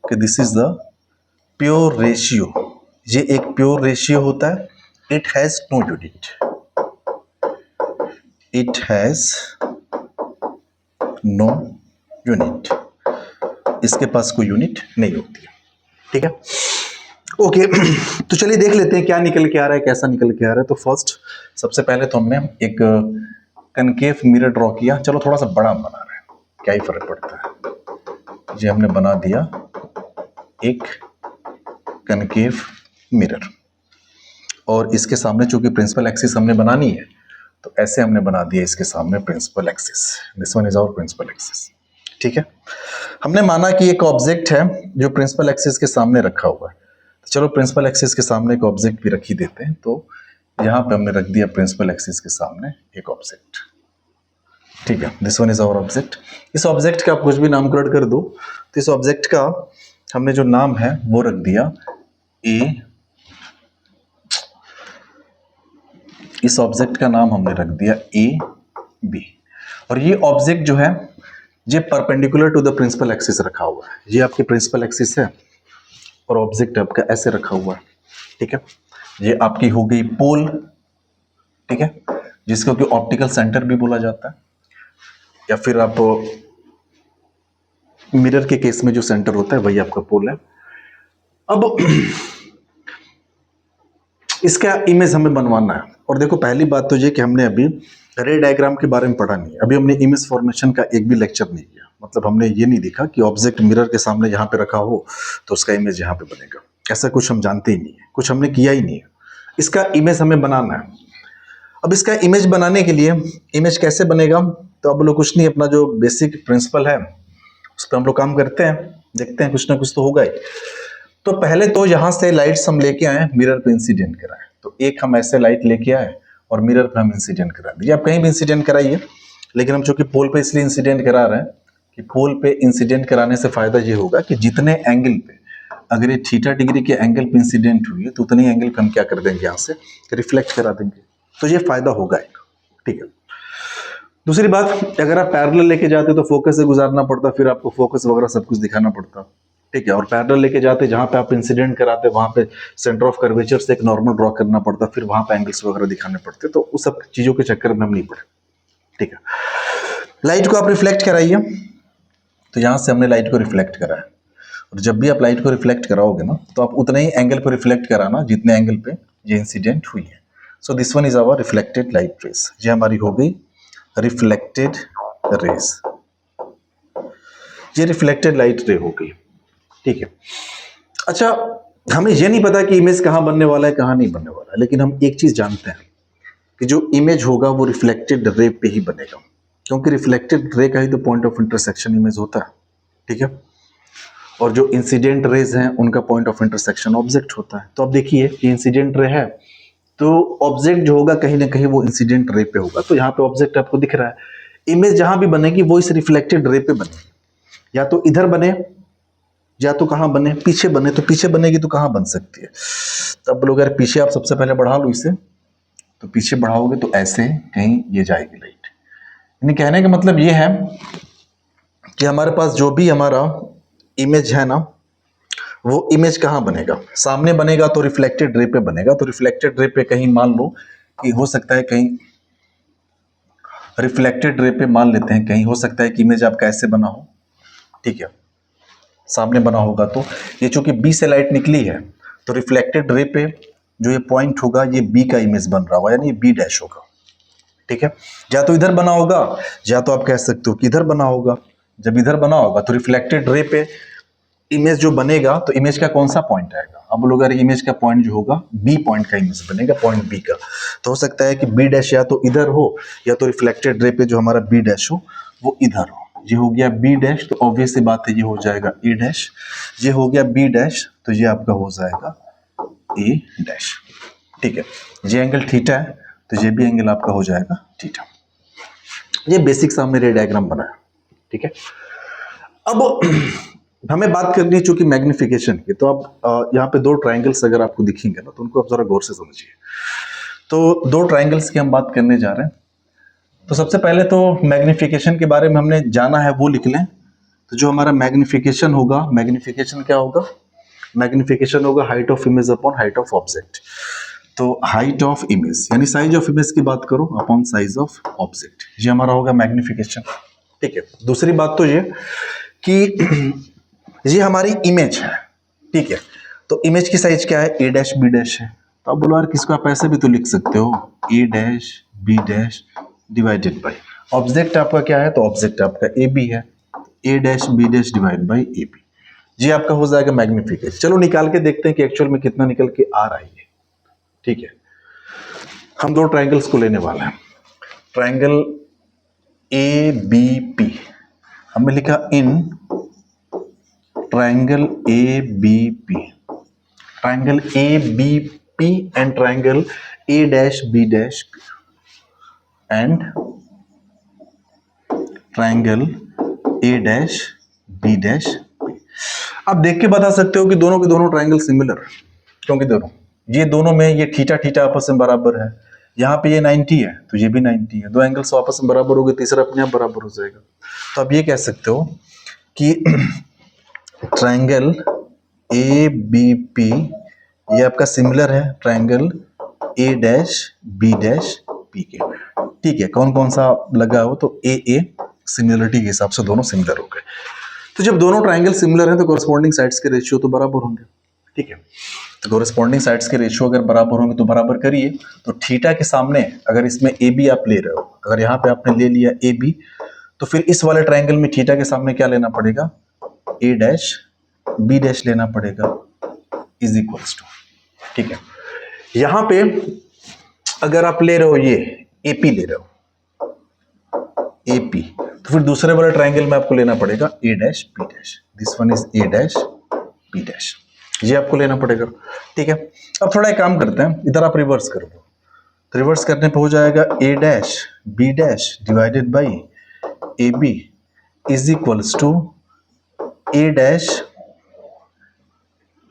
कि this is the pure ratio. ये एक प्योर रेशियो होता है। It has no unit, it has no unit, इसके पास कोई यूनिट नहीं होती है। ठीक है, ओके। तो चलिए देख लेते हैं क्या निकल के आ रहा है, कैसा निकल के आ रहा है। तो फर्स्ट सबसे पहले तो हमने एक कनकेव मिरर ड्रॉ किया। चलो थोड़ा सा बड़ा बना रहे हैं, क्या ही फर्क पड़ता है। ये हमने बना दिया एक कनकेव मिरर, और इसके सामने चूंकि प्रिंसिपल एक्सिस हमने बनानी है, तो ऐसे हमने बना दिया इसके सामने principal axis. This one is our principal axis. ठीक है, हमने माना कि एक ऑब्जेक्ट है जो प्रिंसिपल एक्सिस के सामने रखा हुआ है। तो चलो प्रिंसिपल एक्सिस के सामने एक ऑब्जेक्ट भी रख ही देते हैं। तो यहाँ पे हमने रख दिया प्रिंसिपल एक्सिस के सामने एक ऑब्जेक्ट। ठीक है, this one is our object. इस ऑब्जेक्ट का आप कुछ भी नामकरण कर दो, तो इस ऑब्जेक्ट का हमने जो नाम है वो रख दिया ए। इस ऑब्जेक्ट का नाम हमने रख दिया ए बी। और ये ऑब्जेक्ट जो है ये perpendicular to the principal axis रखा हुआ है। ये आपकी प्रिंसिपल एक्सिस है और ऑब्जेक्ट आपका ऐसे रखा हुआ है। ठीक है, ये आपकी हो गई पोल। ठीक है, जिसको कि ऑप्टिकल सेंटर भी बोला जाता है, या फिर आप मिरर के केस में जो सेंटर होता है वही आपका पोल है। अब इसका इमेज हमें बनवाना है। और देखो पहली बात तो ये कि हमने अभी रे डायग्राम के बारे में पढ़ा नहीं है, अभी हमने इमेज फॉर्मेशन का एक भी लेक्चर नहीं किया। मतलब हमने ये नहीं देखा कि ऑब्जेक्ट मिरर के सामने यहाँ पे रखा हो तो उसका इमेज यहाँ पे बनेगा, ऐसा कुछ हम जानते ही नहीं है, कुछ हमने किया ही नहीं है। इसका इमेज हमें बनाना है। अब इसका इमेज बनाने के लिए इमेज कैसे बनेगा, तो अब लोग कुछ नहीं, अपना जो बेसिक प्रिंसिपल है उस पर हम लोग काम करते हैं, देखते हैं कुछ ना कुछ तो होगा ही। तो पहले तो यहाँ से लाइट्स हम लेके आए, मिरर पे इंसिडेंट कराए। तो एक हम ऐसे लाइट लेके आए और मिरर पे हम इंसिडेंट करा दिए। आप कहीं भी इंसिडेंट कराइए, लेकिन हम चूंकि पोल पे इसलिए इंसिडेंट करा रहे हैं कि पोल पे इंसिडेंट कराने से फायदा ये होगा कि जितने एंगल पे, अगर ये थीटा डिग्री के एंगल पे इंसिडेंट हुई है तो उतने एंगल पे हम क्या कर देंगे, यहाँ से रिफ्लेक्ट करा देंगे। तो ये फायदा होगा एक। ठीक है, दूसरी बात, अगर आप पैरेलल लेके जाते तो फोकस से गुजारना पड़ता, फिर आपको फोकस वगैरह सब कुछ दिखाना पड़ता। ठीक है, और पैरेलल लेके जाते जहां पे आप इंसिडेंट कराते वहां पे सेंटर ऑफ कर्वेचर से एक नॉर्मल ड्रॉ करना पड़ता, फिर वहां पे एंगल्स वगैरह दिखाने पड़ते। तो उस सब चीजों के चक्कर में हम नहीं पड़े। ठीक है, लाइट को आप रिफ्लेक्ट कराइए। तो यहां से हमने लाइट को रिफ्लेक्ट कराया, और जब भी आप लाइट को रिफ्लेक्ट कराओगे ना, तो आप उतने ही एंगल पर रिफ्लेक्ट कराना जितने एंगल पे ये इंसिडेंट हुई है। So this one is our reflected light rays. ये हमारी हो गई रिफ्लेक्टेड रेस, ये रिफ्लेक्टेड लाइट रे हो गई। ठीक है। अच्छा, हमें ये नहीं पता कि इमेज कहाँ बनने वाला है कहाँ नहीं बनने वाला है, लेकिन हम एक चीज जानते हैं कि जो इमेज होगा वो रिफ्लेक्टेड रे पे ही बनेगा, क्योंकि रिफ्लेक्टेड रे का ही तो पॉइंट ऑफ इंटरसेक्शन इमेज होता है। ठीक है। और जो इंसिडेंट रेज हैं उनका पॉइंट ऑफ इंटरसेक्शन ऑब्जेक्ट होता है। तो अब देखिए कि इंसिडेंट रे है तो ऑब्जेक्ट जो होगा कहीं ना कहीं वो इंसिडेंट रे पे होगा। तो यहाँ पे ऑब्जेक्ट आपको दिख रहा है, इमेज जहां भी बनेगी वो इस रिफ्लेक्टेड रे पे बनेगी। या तो इधर बने या तो कहाँ बने, पीछे बने। तो पीछे बनेगी तो कहाँ बन सकती है? तो अब लोग यार पीछे आप सबसे पहले बढ़ा लो इसे, तो पीछे बढ़ाओगे तो ऐसे कहीं ये जाएगी लाइट। यानी कहने का मतलब ये है कि हमारे पास जो भी हमारा इमेज है ना, वो इमेज कहाँ बनेगा? सामने बनेगा तो रिफ्लेक्टेड रे पे बनेगा। तो रिफ्लेक्टेड रे पे कहीं मान लो कि हो सकता है, कहीं रिफ्लेक्टेड रे पे मान लेते हैं, कहीं हो सकता है कि इमेज आपका ऐसे बना हो। ठीक है, सामने बना होगा तो ये चूंकि बी से लाइट निकली है तो रिफ्लेक्टेड रे पे जो ये पॉइंट होगा ये बी का इमेज बन रहा होगा, यानी बी डैश होगा। ठीक है, या तो इधर बना होगा या तो आप कह सकते हो कि इधर बना होगा। जब इधर बना होगा तो रिफ्लेक्टेड रे पे इमेज जो बनेगा तो इमेज का कौन सा पॉइंट आएगा? अब लोग अगर इमेज का पॉइंट जो होगा बी पॉइंट का इमेज बनेगा, पॉइंट बी का। तो हो सकता है कि बी डैश या तो इधर हो या तो रिफ्लेक्टेड रे पे जो हमारा बी डैश हो वो इधर हो। ये हो गया बी डैश, तो ऑब्वियस सी बात है ये हो जाएगा ए डैश। ये हो गया बी डैश तो ये आपका हो जाएगा ए डैश। ठीक है, ये एंगल थीटा है तो ये भी एंगल आपका हो जाएगा थीटा। ये बेसिक सा हमने रे डायग्राम बनाया। ठीक है, अब हमें बात करनी है चूंकि मैग्निफिकेशन की, तो अब यहाँ पे दो ट्राइंगल्स अगर आपको दिखेंगे ना तो उनको आप जरा गौर से समझिए। तो दो ट्राइंगल्स की हम बात करने जा रहे हैं। तो सबसे पहले तो मैग्निफिकेशन के बारे में हमने जाना है वो लिख लें। तो जो हमारा मैग्निफिकेशन होगा, मैग्निफिकेशन क्या होगा? मैग्निफिकेशन होगा height of image upon height of object. तो हाइट ऑफ इमेज यानी साइज ऑफ इमेज की बात करो अपॉन साइज ऑफ ऑब्जेक्ट, ये हमारा होगा मैग्निफिकेशन। ठीक है, दूसरी बात तो ये कि ये हमारी इमेज है। ठीक है, तो इमेज की साइज क्या है? ए डैश बी डैश है। तो आप बोलो यार किसको आप ऐसे भी तो लिख सकते हो, A dash B dash divided by object आपका क्या है? तो ऑब्जेक्ट आपका ए बी है, A dash B dash divide by A B. ये आपका हो जाएगा मैग्निफिकेशन। चलो निकाल के देखते हैं कि एक्चुअल में कितना निकल के आ रहा है ये। ठीक है, हम दो ट्राइंगल्स को लेने वाले हैं। ट्राइंगल ए बी पी, हमने लिखा in triangle A B P, triangle A B P and triangle A dash B dash and triangle A dash B dash P. आप देख के बता सकते हो कि दोनों के दोनों ट्राइंगल सिमिलर है, क्योंकि ये दोनों में ये थीटा थीटा आपस में बराबर है। यहाँ पे ये 90 है तो ये भी 90 है, दो एंगल्स आपस में बराबर हो गए, तीसरा अपने आप बराबर हो जाएगा। तो आप ये कह सकते हो कि ट्राइंगल ए बी पी ये आपका सिमिलर है triangle A dash B dash P के। ठीक है, कौन कौन सा लगा हो? तो ए सिमिलरिटी के हिसाब से दोनों सिमिलर हो गए। तो जब दोनों ट्राइंगल सिमिलर हैं तो कॉरस्पॉन्डिंग साइड्स के रेशियो तो बराबर होंगे। ठीक है, तो कॉरस्पॉन्डिंग साइड्स के रेशियो अगर बराबर होंगे तो बराबर करिए। तो थीटा के सामने अगर इसमें ए बी आप ले रहे हो, अगर यहाँ पे आपने ले लिया ए बी, तो फिर इस वाले ट्राइंगल में थीटा के सामने क्या लेना पड़ेगा? ए डैश बी डैश लेना पड़ेगा इज इक्वल्स टू। ठीक है, यहां पे अगर आप ले रहे हो ये एपी ले रहे हो एपी, तो फिर दूसरे वाले ट्राइंगल में आपको लेना पड़ेगा A dash B dash. This one is A dash B dash, ये आपको लेना पड़ेगा। ठीक है, अब थोड़ा एक काम करते हैं, इधर आप रिवर्स कर दो। तो रिवर्स करने पे हो जाएगा A dash B dash divided by A B is equals to A dash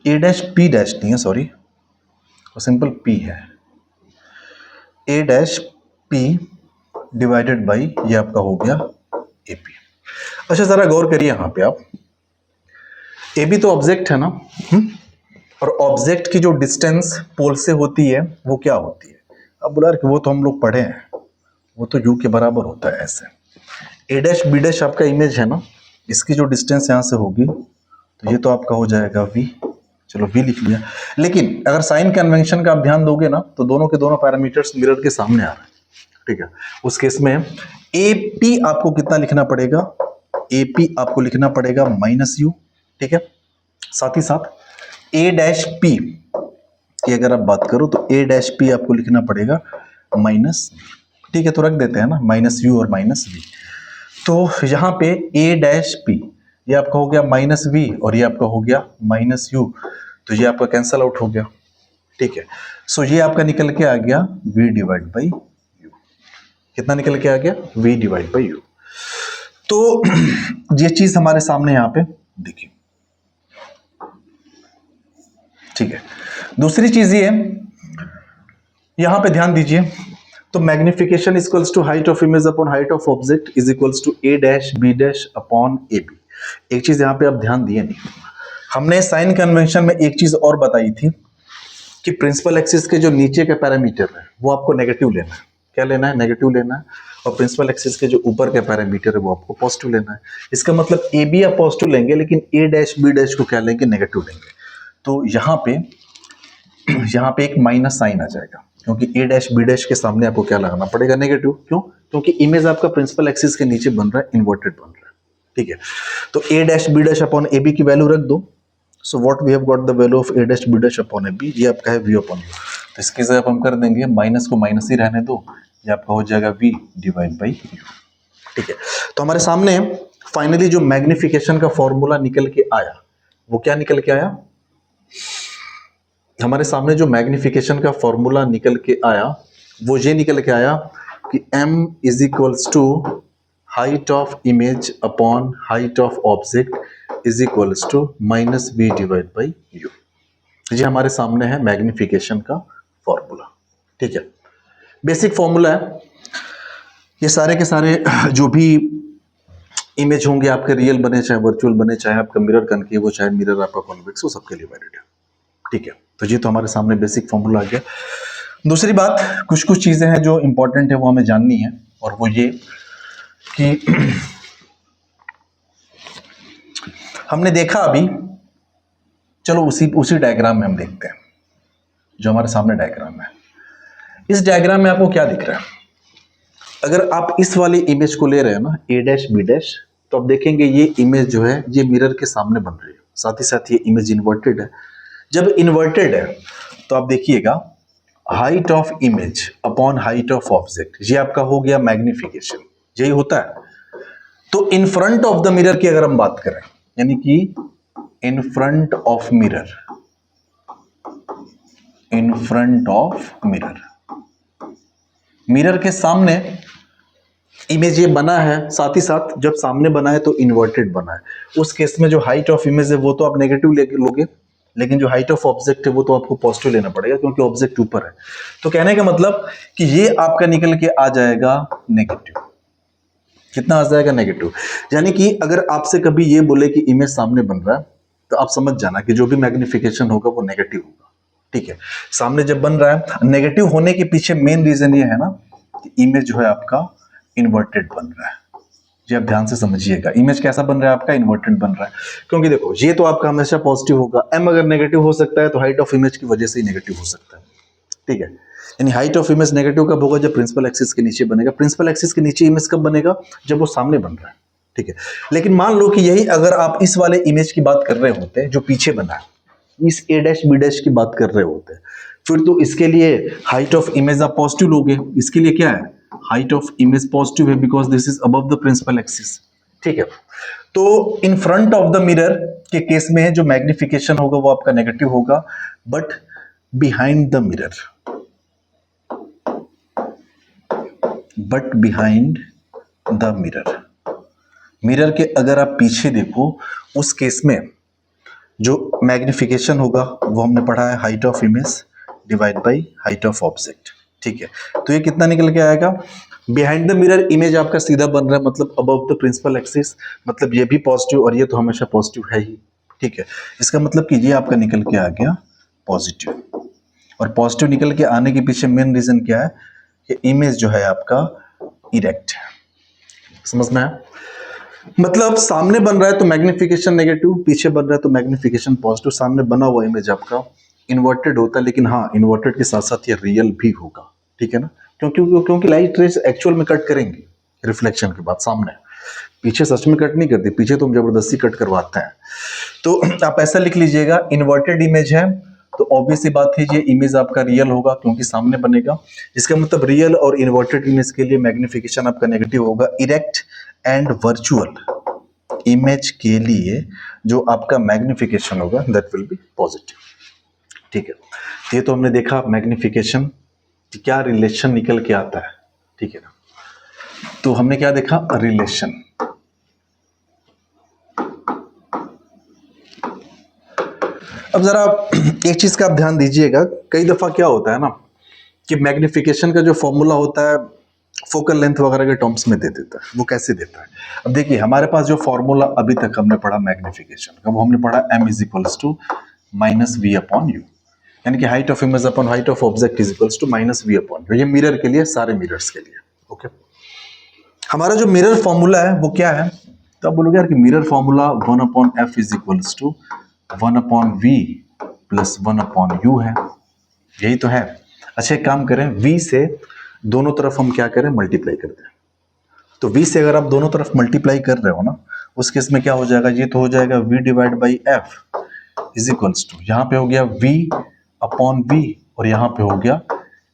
P dash नहीं है, सॉरी वो सिंपल पी है, A dash P divided by ये आपका हो गया ए पी। अच्छा जरा गौर करिए यहां पे आप, ए बी तो ऑब्जेक्ट है ना, और ऑब्जेक्ट की जो डिस्टेंस पोल से होती है वो क्या होती है? अब बोला कि वो तो हम लोग पढ़े हैं, वो तो यू के बराबर होता है ऐसे। ए डैश बी डैश आपका इमेज है ना, इसकी जो डिस्टेंस यहां से होगी तो ये तो आपका हो जाएगा वी। चलो वी लिख लिया, लेकिन अगर साइन कन्वेंशन का आप ध्यान दोगे ना तो दोनों के दोनों पैरामीटर्स मिरर के सामने आ रहे हैं। ठीक है, उस केस में ए पी आपको कितना लिखना पड़ेगा? ए पी आपको लिखना पड़ेगा माइनस यू। ठीक है, साथ ही साथ ए डैश पी की अगर आप बात करो तो ए डैश पी आपको लिखना पड़ेगा माइनस, ठीक है, तो रख देते हैं ना माइनस यू और माइनस वी। तो यहाँ पे ए डैश पी ये आपका हो गया माइनस वी और ये आपका हो गया माइनस यू, तो ये आपका कैंसल आउट हो गया, ठीक है। सो ये आपका निकल के आ गया v डिवाइड बाई यू। कितना निकल के आ गया? v divide by you. तो ये चीज हमारे सामने यहाँ पे देखिए, ठीक है। दूसरी चीज ये यहां पे ध्यान दीजिए, तो magnification equals to height of image upon height of object is equals to A dash B dash upon A B. एक चीज यहां पे आप ध्यान दिए नहीं, हमने साइन कन्वेंशन में एक चीज और बताई थी कि प्रिंसिपल एक्सिस के जो नीचे के पैरामीटर है वो आपको नेगेटिव लेना है। क्या लेना है? नेगेटिव लेना है। और प्रिंसिपल एक्सिस के जो ऊपर के पैरामीटर है वो आपको पॉजिटिव लेना है। इसका मतलब ए बी आप पॉजिटिव लेंगे लेकिन ए डैश बी डैश को क्या लेंगे? नेगेटिव लेंगे। तो यहाँ पे एक माइनस साइन आ जाएगा क्योंकि ए डैश बी डैश के सामने आपको क्या लगाना पड़ेगा? नेगेटिव। क्यों? क्योंकि इमेज आपका प्रिंसिपल एक्सिस के नीचे बन रहा है, इन्वर्टेड बन रहा है, ठीक है। तो A dash B dash upon A B की वैल्यू रख दो। So what we have got the value of A dash B dash upon A B, ये आपका है वी अपॉन यू। तो इसकी जगह हम कर देंगे माइनस को माइनस ही रहने दो, ये आपका हो जाएगा वी डिवाइड बाई यू, ठीक है। तो हमारे सामने फाइनली जो मैग्निफिकेशन का फॉर्मूला निकल के आया वो क्या निकल के आया? हमारे सामने जो मैग्निफिकेशन का फॉर्मूला निकल के आया वो ये निकल के आया कि m is equals to height of image upon height of object is equals to minus V divide by U. ये हमारे सामने है मैग्निफिकेशन का फॉर्मूला, ठीक है। बेसिक फॉर्मूला है। ये सारे के सारे जो भी इमेज होंगे आपके रियल बने चाहे वर्चुअल बने, चाहे आपका मिरर कनकेव हो चाहे मिरर आपका कॉन्वेक्स हो, सबके लिए वैलिड है, ठीक है। तो ये तो हमारे सामने बेसिक फॉर्मूला आ गया। दूसरी बात, कुछ कुछ चीजें हैं जो इंपॉर्टेंट है वो हमें जाननी है, और वो ये कि हमने देखा अभी, चलो उसी डायग्राम में हम देखते हैं जो हमारे सामने डायग्राम है। इस डायग्राम में आपको क्या दिख रहा है? अगर आप इस वाली इमेज को ले रहे हैं ना ए डैश बी डैश, तो आप देखेंगे ये इमेज जो है ये मिरर के सामने बन रही है, साथ ही साथ ये इमेज इन्वर्टेड है। जब इन्वर्टेड है तो आप देखिएगा height of image upon height of object, ये आपका हो गया मैग्निफिकेशन, यही होता है। तो in front of the mirror की अगर हम बात करें, यानी कि इन front of mirror, in front of mirror, mirror के सामने इमेज ये बना है, साथ ही साथ जब सामने बना है तो इन्वर्टेड बना है। उस केस में जो हाइट ऑफ इमेज है वो तो आप नेगेटिव लोगे, लेकिन जो हाइट ऑफ ऑब्जेक्ट है वो तो आपको पॉजिटिव लेना पड़ेगा क्योंकि ऑब्जेक्ट ऊपर है। तो कहने का मतलब कि ये आपका निकल के आ जाएगा नेगेटिव। कितना आ जाएगा? नेगेटिव। यानी कि अगर आपसे कभी ये बोले कि इमेज सामने बन रहा है तो आप समझ जाना कि जो भी मैग्निफिकेशन होगा वो नेगेटिव होगा, ठीक है। सामने जब बन रहा है, नेगेटिव होने के पीछे मेन रीजन ये है ना कि इमेज जो है आपका इन्वर्टेड बन रहा है। ये आप ध्यान से समझिएगा, इमेज कैसा बन रहा है आपका? इन्वर्टेड बन रहा है। क्योंकि देखो ये तो आपका हमेशा पॉजिटिव होगा, m अगर नेगेटिव हो सकता है तो हाइट ऑफ इमेज की वजह से ही नेगेटिव हो सकता है, ठीक है। यानी हाइट ऑफ इमेज नेगेटिव कब होगा? जब प्रिंसिपल एक्सिस के नीचे बनेगा। प्रिंसिपल एक्सिस के नीचे इमेज कब बनेगा? जब वो सामने बन रहा है, ठीक है। लेकिन मान लो कि यही अगर आप इस वाले इमेज की बात कर रहे होते हैं जो पीछे बना है, इस ए डैश बी डैश की बात कर रहे होते हैं, फिर तो इसके लिए हाइट ऑफ इमेज आप पॉजिटिव लोगे। इसके लिए क्या है? हाइट ऑफ इमेज पॉजिटिव है because this is above the principal axis, ठीक है। तो in front of the mirror के केस में जो मैग्निफिकेशन होगा वो आपका नेगेटिव होगा, but behind the mirror, but behind the mirror, mirror के अगर आप पीछे देखो उस केस में जो मैग्निफिकेशन होगा वो हमने पढ़ा है height of image divide by height of object, ठीक है। तो ये कितना निकल के आएगा? बिहाइंड द मिरर इमेज आपका सीधा बन रहा है, मतलब अबव द प्रिंसिपल एक्सिस, मतलब ये भी पॉजिटिव और ये तो हमेशा पॉजिटिव है ही, ठीक है। इसका मतलब कि ये आपका निकल के आ गया पॉजिटिव, और पॉजिटिव निकल के आने के पीछे मेन रीजन क्या है कि इमेज जो है आपका इरेक्ट है। समझ में आया? मतलब सामने बन रहा है तो मैग्निफिकेशन नेगेटिव, पीछे बन रहा है तो मैग्निफिकेशन पॉजिटिव। सामने बना हुआ इमेज आपका इन्वर्टेड होता है, लेकिन हाँ इन्वर्टेड के साथ साथ ये रियल भी होगा, ठीक है ना। क्योंकि लाइट रेज एक्चुअल में कट करेंगे रिफ्लेक्शन के बाद सामने, पीछे सच में कट नहीं करती, पीछे तो हम जबरदस्ती कट करवाते हैं। तो आप ऐसा लिख लीजिएगा, इन्वर्टेड इमेज है तो ऑब्वियस सी बात है ये इमेज आपका रियल होगा क्योंकि सामने बनेगा। इसका मतलब रियल और इन्वर्टेड इमेज के लिए मैग्निफिकेशन आपका नेगेटिव होगा। इरेक्ट एंड वर्चुअल इमेज के लिए जो आपका मैग्निफिकेशन होगा दैट विल बी पॉजिटिव। ठीक है, ये तो हमने देखा मैग्निफिकेशन क्या रिलेशन निकल के आता है। ठीक है ना, तो हमने क्या देखा, रिलेशन। अब जरा एक चीज का आप ध्यान दीजिएगा, कई दफा क्या होता है ना कि मैग्निफिकेशन का जो फॉर्मूला होता है फोकल लेंथ वगैरह के टर्म्स में दे देता है। वो कैसे देता है, अब देखिए हमारे पास जो फॉर्मूला अभी तक हमने पढ़ा मैग्निफिकेशन का, वो हमने पढ़ा m is equals to minus V upon U, यानी कि height of image upon height of object is equals to minus V upon U. ये मिरर के लिए, सारे मिरर्स के लिए। ओके, हमारा जो मिरर फॉर्मूला है वो क्या है, तो आप बोलोगे यार कि mirror formula 1 upon F is equals to 1 upon V plus 1 upon U है, यही तो है। अच्छा एक काम करें, v से दोनों तरफ हम क्या करें, मल्टीप्लाई कर दें। तो v से अगर आप दोनों तरफ मल्टीप्लाई कर रहे हो ना, उस केस में क्या हो जाएगा, ये तो हो जाएगा v divide by F is equals to, यहाँ पे हो गया v अपॉन v और यहाँ पे हो गया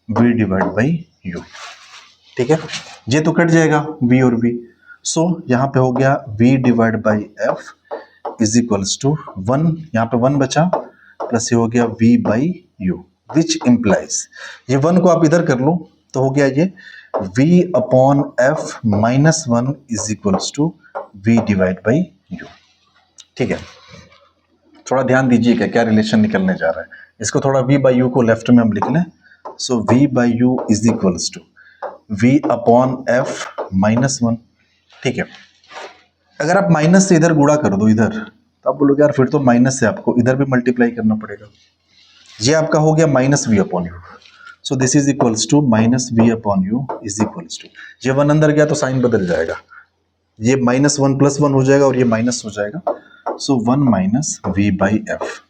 v डिवाइड बाई u। ठीक है, ये तो कट जाएगा v और v, सो यहाँ पे हो गया v divide by F is equals to 1, यहाँ पे 1 बचा, प्लस ये हो गया v by you, which implies, ये 1 को आप इधर कर लो तो हो गया ये v upon F minus 1 is equals to v divide by U. ठीक है, थोड़ा ध्यान दीजिएगा क्या रिलेशन निकलने जा रहा है। इसको थोड़ा v बाई यू को लेफ्ट में हम लिख लें, सो v by U is equals to v upon F minus 1। ठीक है, अगर आप माइनस से इधर गुणा कर दो इधर, तो आप बोलोगे यार फिर तो माइनस से आपको इधर भी मल्टीप्लाई करना पड़ेगा। ये आपका हो गया minus V upon U, so this is equals to minus V upon U is equals to, ये 1 अंदर गया तो साइन बदल जाएगा, ये माइनस 1 प्लस 1 हो जाएगा और ये माइनस हो जाएगा, सो 1 माइनस वी बाई एफ।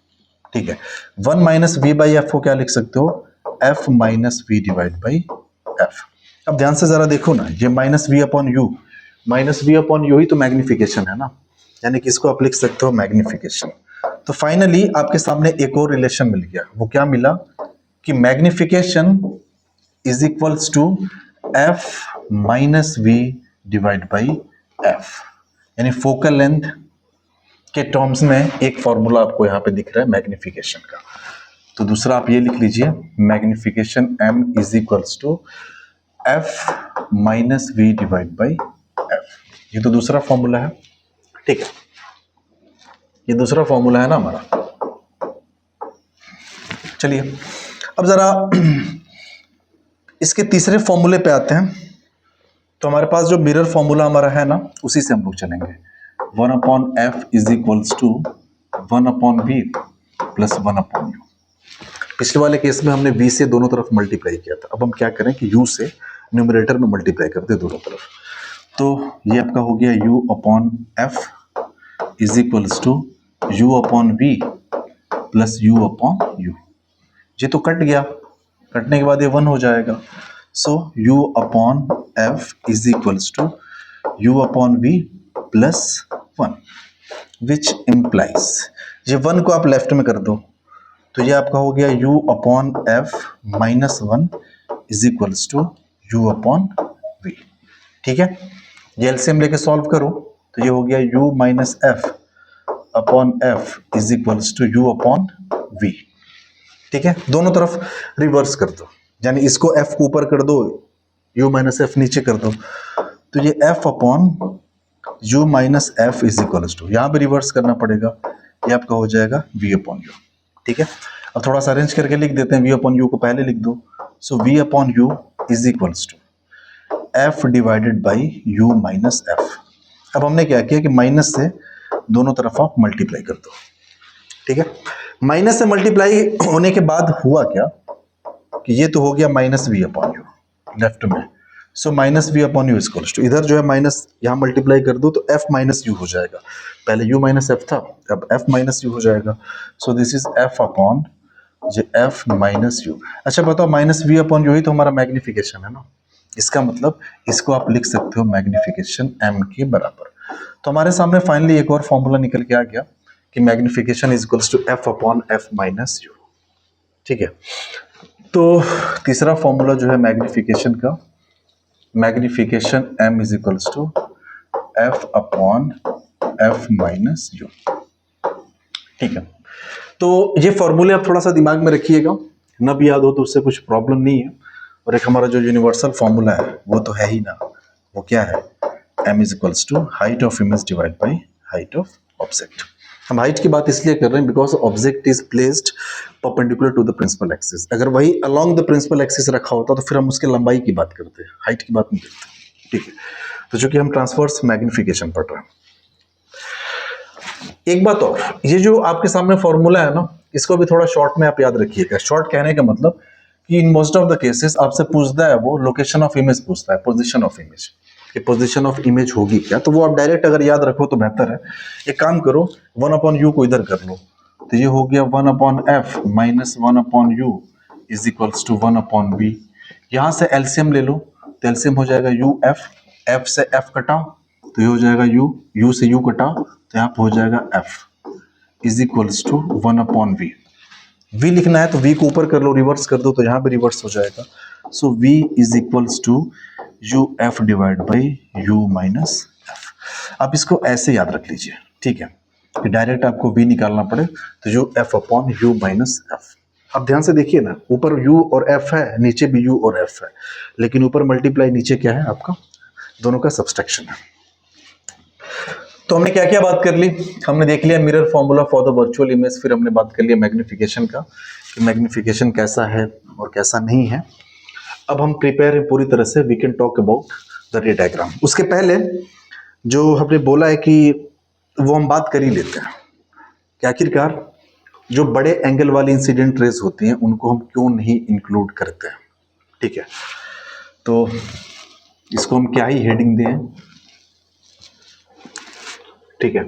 ठीक है, 1 माइनस वी बाई एफ को क्या लिख सकते हो, F minus V divide by F. अब ध्यान से जरा देखो ना, ये माइनस वी अपॉन यू ही तो मैग्निफिकेशन है ना, यानी कि इसको आप लिख सकते हो मैग्निफिकेशन। तो फाइनली आपके सामने एक और रिलेशन मिल गया, वो क्या मिला कि magnification is equals to F minus V divide by F, यानी फोकल लेंथ के टर्म्स में एक फॉर्मूला आपको यहां पे दिख रहा है मैग्निफिकेशन का। तो दूसरा आप ये लिख लीजिए, magnification m is equals to F minus V divide by F, ये तो दूसरा फॉर्मूला है। ठीक है, ये दूसरा फॉर्मूला है ना हमारा। चलिए अब जरा इसके तीसरे फॉर्मूले पे आते हैं। तो हमारे पास जो मिरर फॉर्मूला हमारा है ना, उसी से हम लोग चलेंगे। 1 upon F is equals to 1 upon V plus 1 upon U. पिछले वाले केस में हमने v से दोनों तरफ मल्टीप्लाई किया था, अब हम क्या करें कि u से न्यूमरेटर में मल्टीप्लाई करते दोनों तरफ। तो ये आपका हो गया u upon F is equals to u upon V plus u upon U. ये तो कट गया, कटने के बाद ये 1 हो जाएगा, so u upon F is equals to u upon V plus 1, which implies, ये 1 को आप लेफ्ट में कर दो तो ये आपका हो गया u upon F minus 1 is equals to u upon V. ठीक है, ये एलसीएम लेके सॉल्व करो तो ये हो गया u minus F upon F is equals to u upon V. ठीक है, दोनों तरफ रिवर्स कर दो, यानी इसको f को ऊपर कर दो, u माइनस एफ नीचे कर दो, तो ये f upon u minus F is equals to, यहाँ पे रिवर्स करना पड़ेगा, ये आपका हो जाएगा v अपॉन यू। ठीक है, अब थोड़ा सा अरेंज करके लिख देते हैं, v अपॉन यू को पहले लिख दो, so v upon U is equals to f divided by u minus F. अब हमने क्या किया कि माइनस से दोनों तरफ आप मल्टीप्लाई कर दो। ठीक है, माइनस से मल्टीप्लाई होने के बाद हुआ क्या कि ये तो हो गया minus V upon U left में, so minus V upon U equals to, इधर जो है माइनस यहाँ मल्टीप्लाई कर दो तो f माइनस यू हो जाएगा, पहले u माइनस एफ था अब f माइनस यू हो जाएगा, सो this is f upon J f minus you. अच्छा बताओ, माइनस वी अपॉन यू ही तो हमारा मैग्निफिकेशन है ना, इसका मतलब इसको आप लिख सकते हो मैग्निफिकेशन m के बराबर। तो हमारे सामने फाइनली एक और फॉर्मूला निकल के आ गया कि magnification is equals to f upon f minus u। ठीक है, तो तीसरा फॉर्मूला जो है मैग्निफिकेशन का, magnification m is equals to f upon f minus u। ठीक है, तो ये फॉर्मूले आप थोड़ा सा दिमाग में रखिएगा, न भी याद हो तो उससे कुछ प्रॉब्लम नहीं है। और एक हमारा जो यूनिवर्सल फॉर्मूला है वो तो है ही ना, वो क्या है, m is equals to height of image divide by height of object. हम हाइट की बात इसलिए कर रहे हैं because object is placed perpendicular to the principal axis. अगर वही अलोंग द प्रिंसिपल एक्सिस रखा होता तो फिर हम उसके लंबाई की बात करते हैं, हाइट की बात नहीं करते। ठीक है, तो चूंकि हम ट्रांसवर्स मैग्निफिकेशन पढ़ रहे हैं। एक बात और, ये जो आपके सामने फॉर्मूला है ना, इसको भी थोड़ा शॉर्ट में आप याद रखिएगा। शॉर्ट कहने का मतलब कि in most of the cases आपसे पूछता है वो लोकेशन ऑफ इमेज पूछता है, पोजीशन ऑफ इमेज, कि पोजीशन ऑफ इमेज होगी क्या, तो वो आप डायरेक्ट अगर याद रखो तो बेहतर है। एक काम करो, 1 अपॉन यू को इधर कर लो, तो ये हो गया 1 upon F minus 1 upon U is equals to 1 upon B. यहां से एलसीएम ले लो, तो एलसीएम हो जाएगा यू एफ, एफ से एफ कटाओ तो ये हो जाएगा यू, यू से यू कटाओ तो यहाँ पे हो जाएगा f is equals to 1 upon V. v लिखना है तो v को ऊपर कर लो, रिवर्स कर दो तो यहाँ पे रिवर्स हो जाएगा। So v is equals to U F divide by U minus F. आप इसको ऐसे याद रख लीजिए, ठीक है, कि डायरेक्ट आपको v निकालना पड़े तो U F upon you minus F. आप ध्यान से देखिए ना, ऊपर u और f है, नीचे भी u और f है, लेकिन ऊपर मल्टीप्लाई, नीचे क्या है आपका, दोनों का सब्सट्रैक्शन है। तो हमने क्या क्या बात कर ली, हमने देख लिया mirror formula for the virtual image, फिर हमने बात कर लिया मैग्निफिकेशन का कि मैग्निफिकेशन कैसा है और कैसा नहीं है। अब हम प्रिपेयर हैं पूरी तरह से, we can talk about the ray diagram. उसके पहले जो हमने बोला है कि वो हम बात कर ही लेते हैं कि आखिरकार जो बड़े एंगल वाली इंसिडेंट रेज होती हैं उनको हम क्यों नहीं इंक्लूड करते हैं। ठीक है, तो इसको हम क्या ही हेडिंग दें, ठीक है,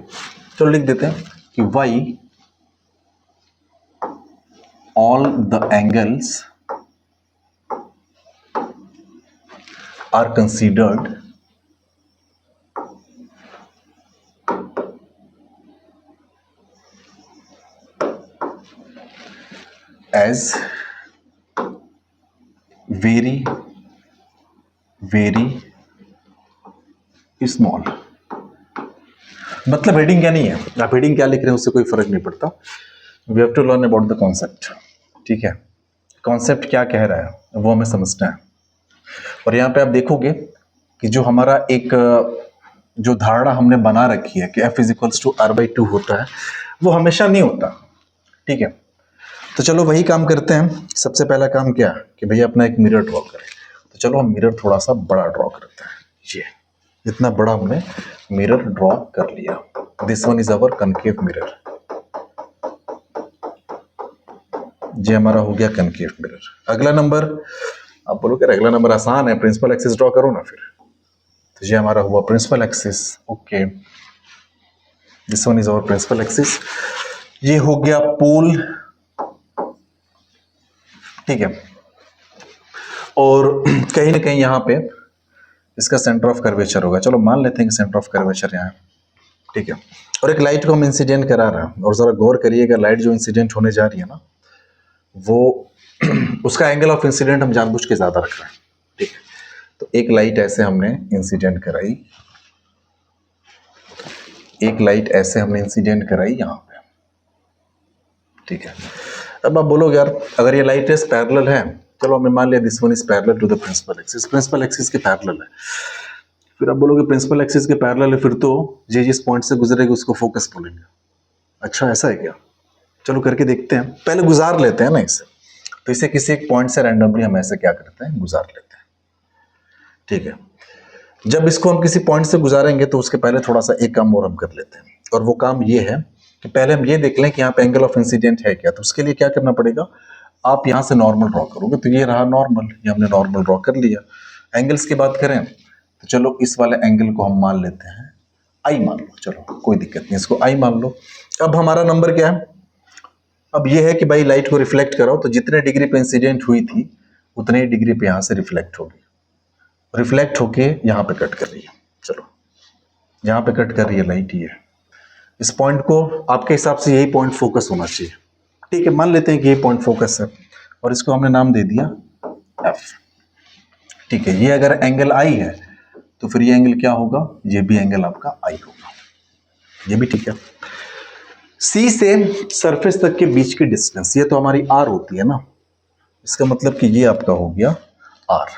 चलो लिख देते हैं कि why all the angles are considered as very very small. मतलब हेडिंग क्या नहीं है, आप हेडिंग क्या लिख रहे हैं उससे कोई फर्क नहीं पड़ता, we have to learn about the concept. ठीक है, कॉन्सेप्ट क्या कह रहा है वो हमें समझना है। और यहाँ पे आप देखोगे कि जो हमारा एक जो धारणा हमने बना रखी है कि f is equals to R by 2 होता है, वो हमेशा नहीं होता। ठीक है, तो चलो वही काम करते हैं। सबसे पहला काम क्या कि भैया अपना एक मिरर ड्रॉ करें। तो चलो हम मिरर थोड़ा सा बड़ा ड्रॉ करते हैं। ये इतना बड़ा हमने मिरर ड्रॉ कर लिया। This one is our concave mirror, ये हमारा हो गया कनकेव मिरर। अगला नंबर, आप बोलोगे अगला नंबर आसान है, प्रिंसिपल एक्सिस ड्रॉ करो ना फिर। तो ये हमारा हुआ principal axis, okay, this one is our principal axis. ये हो गया पोल, ठीक है, और कहीं ना कहीं यहाँ पे इसका सेंटर ऑफ कर्वेचर होगा। चलो मान लेते हैं कि सेंटर ऑफ कर्वेचर यहाँ है, ठीक है। और एक लाइट को हम इंसिडेंट करा रहे हैं, और जरा गौर करिएगा लाइट जो इंसिडेंट होने जा रही है ना, वो उसका एंगल ऑफ इंसिडेंट हम जानबूझ के ज्यादा रख रहे हैं, ठीक है। तो एक लाइट ऐसे हमने इंसिडेंट कराई, एक लाइट ऐसे हमने इंसिडेंट कराई यहाँ पे, ठीक है। अब आप बोलोगे यार अगर ये लाइट रेस पैरेलल है, चलो हमने मान लिया this one is parallel to the principal axis, principal axis के पैरेलल है। फिर आप बोलोगे प्रिंसिपल एक्सिस के पैरेलल है, फिर तो जिस पॉइंट से गुजरेगी उसको फोकस बोलेंगे। अच्छा ऐसा है क्या, चलो करके देखते हैं, पहले गुजार लेते हैं ना इसे। तो इसे किसी एक पॉइंट से रैंडमली हम ऐसे क्या करते हैं, गुजार लेते हैं, ठीक है। जब इसको हम किसी पॉइंट से गुजारेंगे तो उसके पहले थोड़ा सा एक काम और हम कर लेते हैं, और वो काम ये है कि पहले हम ये देख लें कि यहाँ पे एंगल ऑफ इंसिडेंट है क्या। तो उसके लिए क्या करना पड़ेगा, आप यहाँ से नॉर्मल ड्रॉ करोगे, तो ये रहा नॉर्मल, ये हमने नॉर्मल ड्रॉ कर लिया। एंगल्स की बात करें तो चलो इस वाले एंगल को हम मान लेते हैं आई मान लो, चलो कोई दिक्कत नहीं, इसको आई मान लो। अब हमारा नंबर क्या है, अब ये है कि भाई लाइट को रिफ्लेक्ट कराओ, तो जितने डिग्री पे इंसिडेंट हुई थी उतने ही डिग्री पे यहाँ से रिफ्लेक्ट होगी। रिफ्लेक्ट होके यहाँ पे कट कर रही है। चलो यहाँ पे कट कर रही है लाइट, ये इस पॉइंट को आपके हिसाब से यही पॉइंट फोकस होना चाहिए। ठीक है, मान लेते हैं कि ये पॉइंट फोकस है और इसको हमने नाम दे दिया एफ। ठीक है, ये अगर एंगल आई है तो फिर ये एंगल क्या होगा, ये भी एंगल आपका आई होगा, ये भी ठीक है। सी से सरफेस तक के बीच की डिस्टेंस, ये तो हमारी आर होती है ना, इसका मतलब कि ये आपका हो गया आर,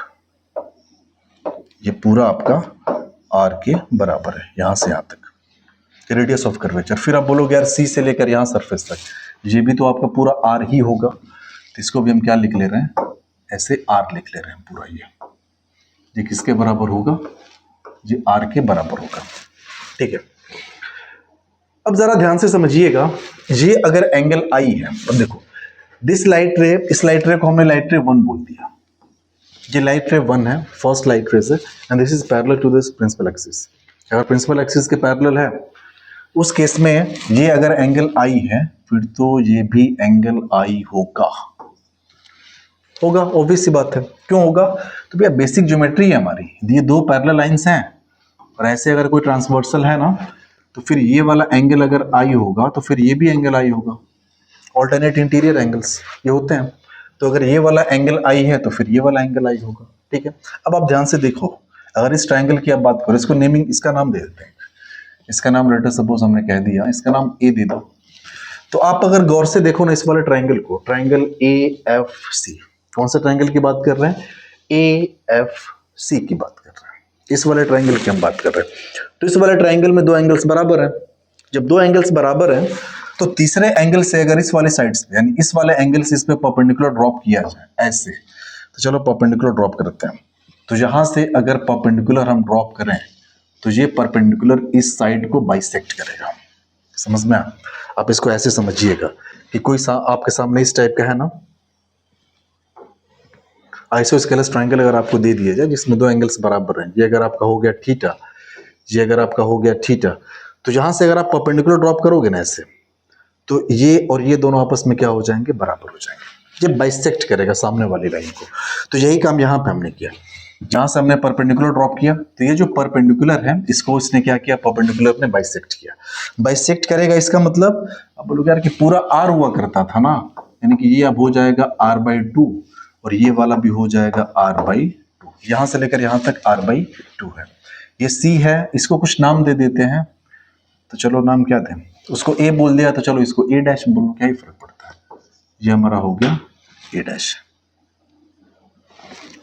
ये पूरा आपका आर के बराबर है यहां से यहां तक रेडियस ऑफ कर्वेचर। फिर आप बोलोगे यार सी से लेकर यहां सरफेस तक, ये भी तो आपका पूरा आर ही होगा, तो इसको भी हम क्या लिख ले रहे हैं, ऐसे आर लिख ले रहे हैं पूरा। ये किसके बराबर होगा, ये आर के बराबर होगा। ठीक है, अब जरा ध्यान से समझिएगा, ये अगर एंगल आई है, अब देखो दिस लाइट रे, इस लाइट रे को हमने लाइट रे 1 बोल दिया, ये लाइट रे 1 है, फर्स्ट लाइट रे से, and this is parallel to this principal axis. अगर प्रिंसिपल एक्सिस के पैरेलल है उस केस में ये अगर एंगल आई है फिर तो ये भी एंगल आई होगा, होगा, ऑब्वियस सी बात है। क्यों होगा, तो भैया बेसिक ज्योमेट्री है हमारी, ये दो पैरेलल लाइंस हैं और ऐसे अगर कोई ट्रांसवर्सल है ना तो फिर ये वाला एंगल अगर आई होगा तो फिर ये भी एंगल आई होगा। ऑल्टरनेट इंटीरियर एंगल्स ये होते हैं, तो अगर ये वाला एंगल आई है तो फिर ये वाला एंगल आई होगा। ठीक है, अब आप ध्यान से देखो, अगर इस ट्राइंगल की आप बात करो, इसको नेमिंग, इसका नाम दे देते हैं, इसका नाम लेटर सपोज हमने कह दिया, इसका नाम ए दे दो। तो आप अगर गौर से देखो ना इस वाले ट्राइंगल को, ट्राइंगल ए एफ सी, कौन सा ट्राइंगल की बात कर रहे हैं, ए एफ सी की बात कर रहे हैं, इस वाले ट्राइंगल की हम बात कर रहे हैं। तो इस वाले ट्राइंगल में दो एंगल्स बराबर हैं, जब दो एंगल्स बराबर हैं तो तीसरे एंगल से अगर इस वाले साइड से, यानी इस वाले एंगल से इस पे परपेंडिकुलर ड्रॉप किया जाए ऐसे, तो चलो परपेंडिकुलर ड्रॉप करते हैं। तो यहां से अगर परपेंडिकुलर हम ड्रॉप करें तो ये परपेंडिकुलर इस साइड को बाइसेक्ट करेगा। समझ में आप इसको ऐसे समझिएगा कि कोई आपके सामने इस टाइप का है ना आइसोस्केलस ट्राइंगल, अगर आपको दे दिया जाए जिसमें दो एंगल्स बराबर हैं, ये अगर आपका हो गया थीटा, ये अगर आपका हो गया थीटा, तो यहां से अगर आप परपेंडिकुलर ड्रॉप करोगे ना ऐसे, तो ये और ये दोनों आपस में क्या हो जाएंगे, बराबर हो जाएंगे, ये बाइसेक्ट करेगा सामने वाली लाइन को। तो यही काम यहाँ पे हमने किया, जहां से हमने परपेंडिकुलर ड्रॉप किया तो ये जो परपेंडिकुलर है इसको इसने क्या किया, परपेंडिकुलर ने बाइसेक्ट किया। बाइसेक्ट करेगा इसका मतलब, अब बोलोगे यार कि पूरा आर हुआ करता था ना, यानी कि ये अब हो जाएगा r/2 और ये वाला भी हो जाएगा r/2, यहां से लेकर यहां तक r/2 है। ये सी है, इसको कुछ नाम दे देते हैं, तो चलो नाम क्या दें, उसको ए बोल दिया तो चलो इसको ए डैश बोलो, क्या ही फर्क पड़ता है। ये हमारा हो गया A dash,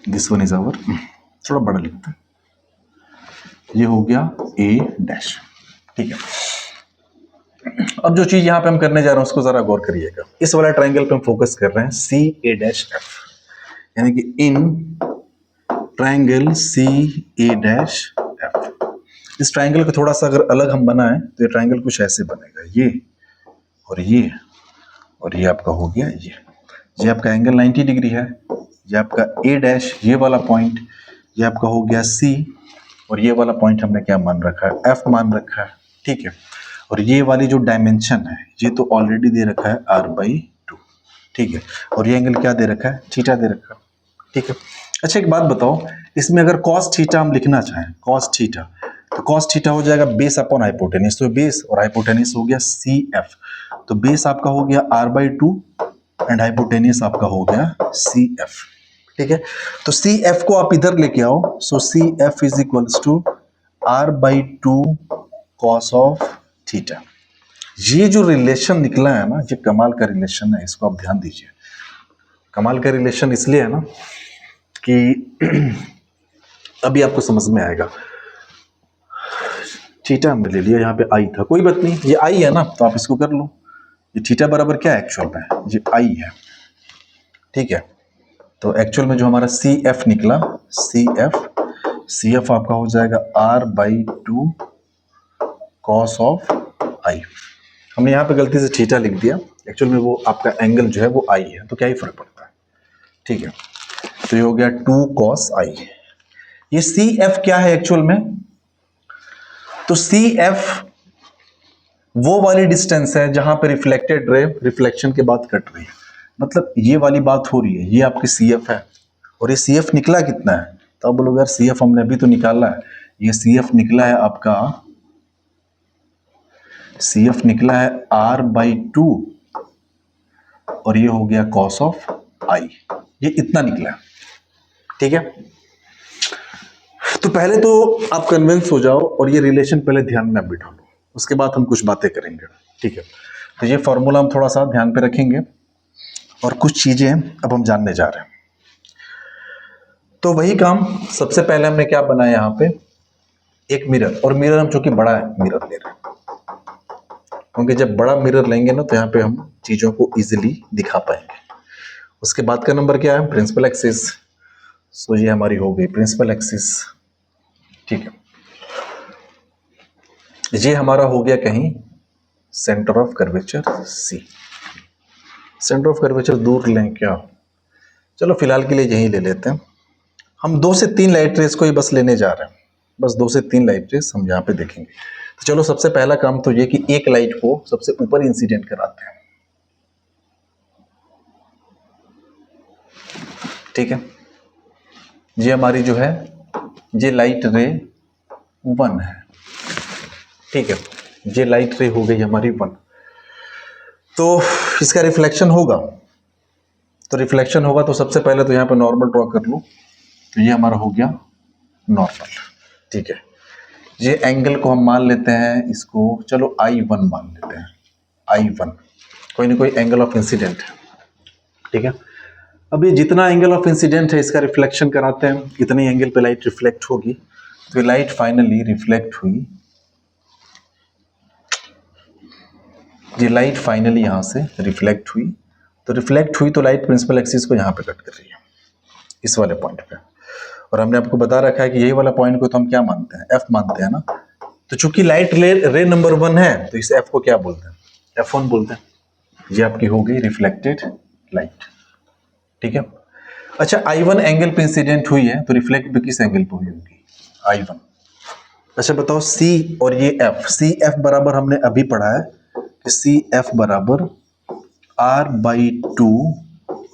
this one is our, थोड़ा बड़ा लिखते हैं, ये हो गया ए डैश। ठीक है, अब जो चीज यहां पे हम करने जा रहे हैं उसको जरा गौर करिएगा, इस वाला ट्राइंगल पे हम फोकस कर रहे हैं सी ए डैश एफ, यानी कि in triangle C A dash F. इस ट्राइंगल को थोड़ा सा अगर अलग हम बनाएं तो ये ट्राइंगल कुछ ऐसे बनेगा, ये और ये और ये आपका हो गया, ये आपका एंगल 90 डिग्री है, ये आपका ए डैश, ये वाला पॉइंट, ये आपका हो गया सी, और ये वाला पॉइंट हमने क्या मान रखा है, एफ मान रखा है। ठीक है, और ये वाली जो डायमेंशन है ये तो ऑलरेडी दे रखा है r/2। ठीक है, और ये एंगल क्या दे रखा है, थीटा दे रखा है। ठीक है, अच्छा एक बात बताओ, इसमें अगर cos थीटा हम लिखना चाहें, cos थीटा, तो cos थीटा हो जाएगा बेस अपॉन हाइपोटेनिस, तो बेस और हाइपोटेनिस हो गया सी एफ, तो बेस आपका हो गया r/2 एंड हाइपोटेनिस आपका हो गया सी एफ। ठीक है, तो सी एफ को आप इधर लेके आओ, so C F is equals to r/2 cos of theta. ये जो रिलेशन निकला है ना, ये कमाल का रिलेशन है, इसको आप ध्यान दीजिए। कमाल का रिलेशन इसलिए है ना कि अभी आपको समझ में आएगा। थीटा हमने ले लिया, यहाँ पे आई था, कोई बात नहीं, ये आई है ना, तो आप इसको कर लो। ये थीटा बराबर क्या है एक्चुअल में, ये आई है। ठीक है, तो एक्चुअल में जो हमारा सी एफ निकला, सी एफ आपका हो जाएगा r/2 cos ऑफ आई। हमने यहाँ पे गलती से थीटा लिख दिया, एक्चुअल में वो आपका एंगल जो है वो आई है, तो क्या ही फर्क पड़ता है। ठीक है, तो ये हो गया 2 cos आई। ये सी एफ क्या है एक्चुअल में, तो सी एफ वो वाली डिस्टेंस है जहां पे रिफ्लेक्टेड रे रिफ्लेक्शन के बाद कट रही है, मतलब ये वाली बात हो रही है, ये आपकी सी एफ है, और ये सी एफ निकला कितना है, तो आप बोलोगे यार सी एफ हमने अभी तो निकाला है, ये सी एफ निकला है आपका, सी एफ निकला है r/2 और ये हो गया cos ऑफ i, ये इतना निकला है, ठीक है। तो पहले तो आप कन्विंस हो जाओ और ये रिलेशन पहले ध्यान में आप बिठा लो, उसके बाद हम कुछ बातें करेंगे, ठीक है। तो ये फॉर्मूला हम थोड़ा सा ध्यान पे रखेंगे और कुछ चीजें अब हम जानने जा रहे हैं। तो वही काम, सबसे पहले हमने क्या बनाया यहाँ पे, एक मिरर, और मिरर हम चूंकि बड़ा मिरर ले रहे हैं, क्योंकि जब बड़ा मिरर लेंगे ना तो यहाँ पे हम चीजों को इजीली दिखा पाएंगे। उसके बाद का नंबर क्या है, प्रिंसिपल एक्सिस। सो ये हमारी हो गई प्रिंसिपल एक्सिस, ठीक है। ये हमारा हो गया कहीं centre of curvature C. Centre of curvature दूर लें क्या, चलो फिलहाल के लिए यही ले लेते हैं। हम 2 से 3 लाइट रेस को ही बस लेने जा रहे हैं, बस 2 से 3 लाइट रेस हम यहाँ पे देखेंगे। तो चलो सबसे पहला काम तो ये कि एक लाइट को सबसे ऊपर इंसिडेंट कराते हैं, ठीक है। ये हमारी जो है ये लाइट रे 1 है, ठीक है। ये लाइट रे हो गई हमारी 1। तो इसका रिफ्लेक्शन होगा, तो रिफ्लेक्शन होगा तो सबसे पहले तो यहाँ पे नॉर्मल ड्रॉ कर लो, तो ये हमारा हो गया नॉर्मल, ठीक है। ये एंगल को हम मान लेते हैं, इसको चलो I1 मान लेते हैं, I1 कोई ना कोई एंगल ऑफ इंसिडेंट है, ठीक है। अब ये जितना एंगल ऑफ इंसिडेंट है इसका रिफ्लेक्शन कराते हैं, इतने एंगल पे लाइट रिफ्लेक्ट होगी। तो ये लाइट फाइनली रिफ्लेक्ट हुई, ये लाइट फाइनली यहां से रिफ्लेक्ट हुई। तो रिफ्लेक्ट हुई तो लाइट प्रिंसिपल एक्सिस को यहां पे कट कर रही है, इस वाले पॉइंट पे। और हमने आपको बता रखा है कि यही वाला पॉइंट को तो हम क्या मानते हैं, एफ मानते हैं ना। तो चूंकि लाइट रे नंबर 1 है तो इस एफ को क्या बोलते हैं, F1 बोलते हैं। ये आपकी हो गई रिफ्लेक्टेड लाइट, ठीक है। अच्छा I1 एंगल पे इंसिडेंट हुई है तो रिफ्लेक्ट भी किस एंगल पे हुई होगी, I1। अच्छा बताओ C और ये F, CF बराबर हमने अभी पढ़ा है कि CF बराबर R/2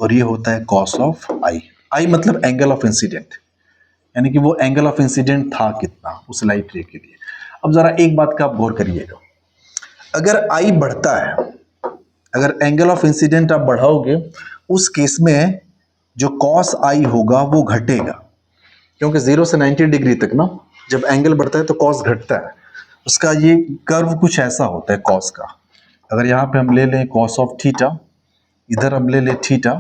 और ये होता है cos ऑफ I मतलब एंगल ऑफ इंसिडेंट, यानी कि वो एंगल ऑफ इंसिडेंट था कितना उस लाइट रे के लिए। अब जरा एक बात का आप गौर करिएगा, अगर I बढ़ता है, अगर एंगल ऑफ इंसिडेंट आप बढ़ाओगे उस केस में जो cos I होगा वो घटेगा, क्योंकि 0 से 90 डिग्री तक ना जब एंगल बढ़ता है तो cos घटता है। उसका ये कर्व कुछ ऐसा होता है cos का। अगर यहाँ पे हम ले लें cos ऑफ थीटा, इधर हम ले लें थीटा,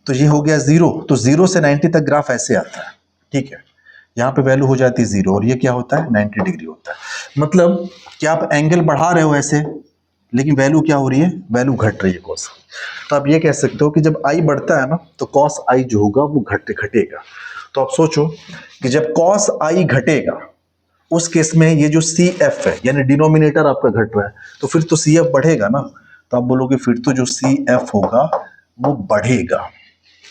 तो ये हो गया 0। तो 0 से 90 तक ग्राफ ऐसे आता है, ठीक है। यहाँ पे वैल्यू हो जाती है 0 और ये क्या होता है 90 डिग्री होता है। मतलब कि आप एंगल बढ़ा रहे हो ऐसे, लेकिन वैल्यू क्या हो रही है, वैल्यू घट रही है cos। तो आप ये कह सकते हो कि जब I बढ़ता है ना तो cos I जो होगा वो घटेगा। तो आप सोचो कि जब cos I घटेगा उस केस में ये जो CF है यानी डिनोमिनेटर आपका घट रहा है, तो फिर तो CF बढ़ेगा ना। तो आप बोलोगे फिर तो जो CF होगा वो बढ़ेगा,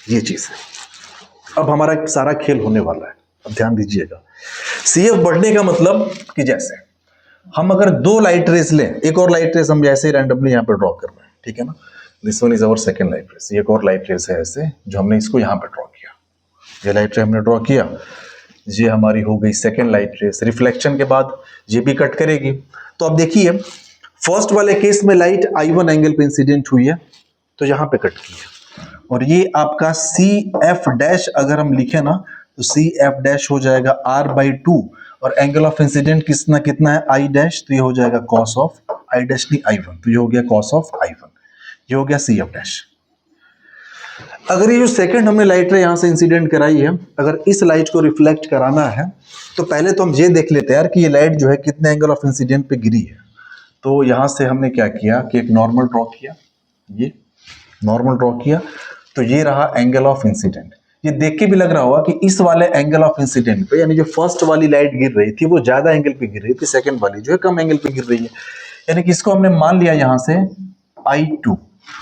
ये चीज है। अब हमारा सारा खेल होने वाला है, अब ध्यान दीजिएगा। CF बढ़ने का मतलब कि जैसे हम अगर 2 लाइट रेस लें, एक और लाइट रेस हम जैसे रैंडमली यहाँ पे ड्रॉ कर रहे हैं, ठीक है ना। This one is our second light rays, एक और लाइट रेस है ऐसे जो हमने इसको यहाँ पे ड्रॉ किया। ये लाइट रे हमने ड्रॉ किया, ये हमारी हो गई सेकंड लाइट रेस। रिफ्लेक्शन के बाद ये भी कट करेगी। तो अब देखिए फर्स्ट वाले केस में लाइट I1 एंगल पे इंसिडेंट हुई है तो यहाँ पे कट की है, और ये आपका CF डैश अगर हम लिखे ना तो CF डैश हो जाएगा R/2 और एंगल ऑफ इंसिडेंट कितना है I डैश, तो ये हो जाएगा cos ऑफ I डैश नहीं I1, तो ये हो गया cos ऑफ I1, ये हो गया CF डैश। अगर ये जो सेकंड हमने लाइट रे यहां से इंसिडेंट कराई है, अगर इस लाइट को रिफ्लेक्ट कराना है तो पहले तो हम ये देख लेते हैं यार कि ये लाइट जो है कितने एंगल ऑफ इंसिडेंट पे गिरी है। तो यहां से हमने क्या किया कि एक नॉर्मल ड्रॉ किया, ये नॉर्मल ड्रॉ किया, तो ये रहा एंगल ऑफ इंसिडेंट। ये देख के भी लग रहा होगा कि इस वाले एंगल ऑफ इंसिडेंट पे यानी जो फर्स्ट वाली लाइट गिर रही थी वो ज्यादा एंगल पे गिर रही थी, सेकंड वाली जो है कम एंगल पे गिर रही है, यानी कि इसको हमने मान लिया यहां से I2।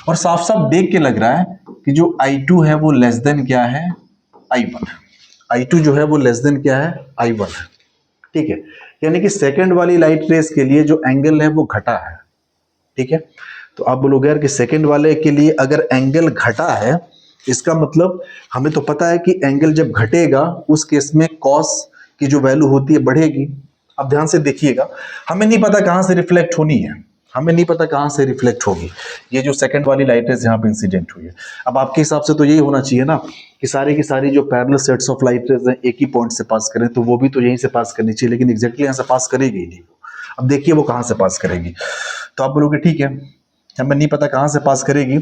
और साफ साफ देख के लग रहा है कि जो I2 है वो लेस देन क्या है I1 है। I2 जो है वो लेस देन क्या है I1 है, ठीक है। यानी कि सेकंड वाली लाइट रेस के लिए जो एंगल है वो घटा है, ठीक है। तो आप बोलोगे यार कि सेकंड वाले के लिए अगर एंगल घटा है इसका मतलब हमें तो पता है कि एंगल जब घटेगा उस केस में कॉस की जो वैल्यू होती है बढ़ेगी। अब ध्यान से देखिएगा, हमें नहीं पता कहां से रिफ्लेक्ट होनी है, हमें नहीं पता कहां से रिफ्लेक्ट होगी। ये जो सेकंड वाली लाइट रेज यहाँ पे इंसिडेंट हुई है, अब आपके हिसाब से तो यही होना चाहिए ना कि सारी की सारी जो parallel sets of light rays हैं एक ही पॉइंट से पास करें, तो वो भी तो यहीं से पास करनी चाहिए, लेकिन एग्जैक्टली यहाँ से पास करेगी ही नहीं। अब देखिए वो कहां से पास करेगी, तो आप बोलोगे ठीक है हमें नहीं पता कहां से पास करेगी।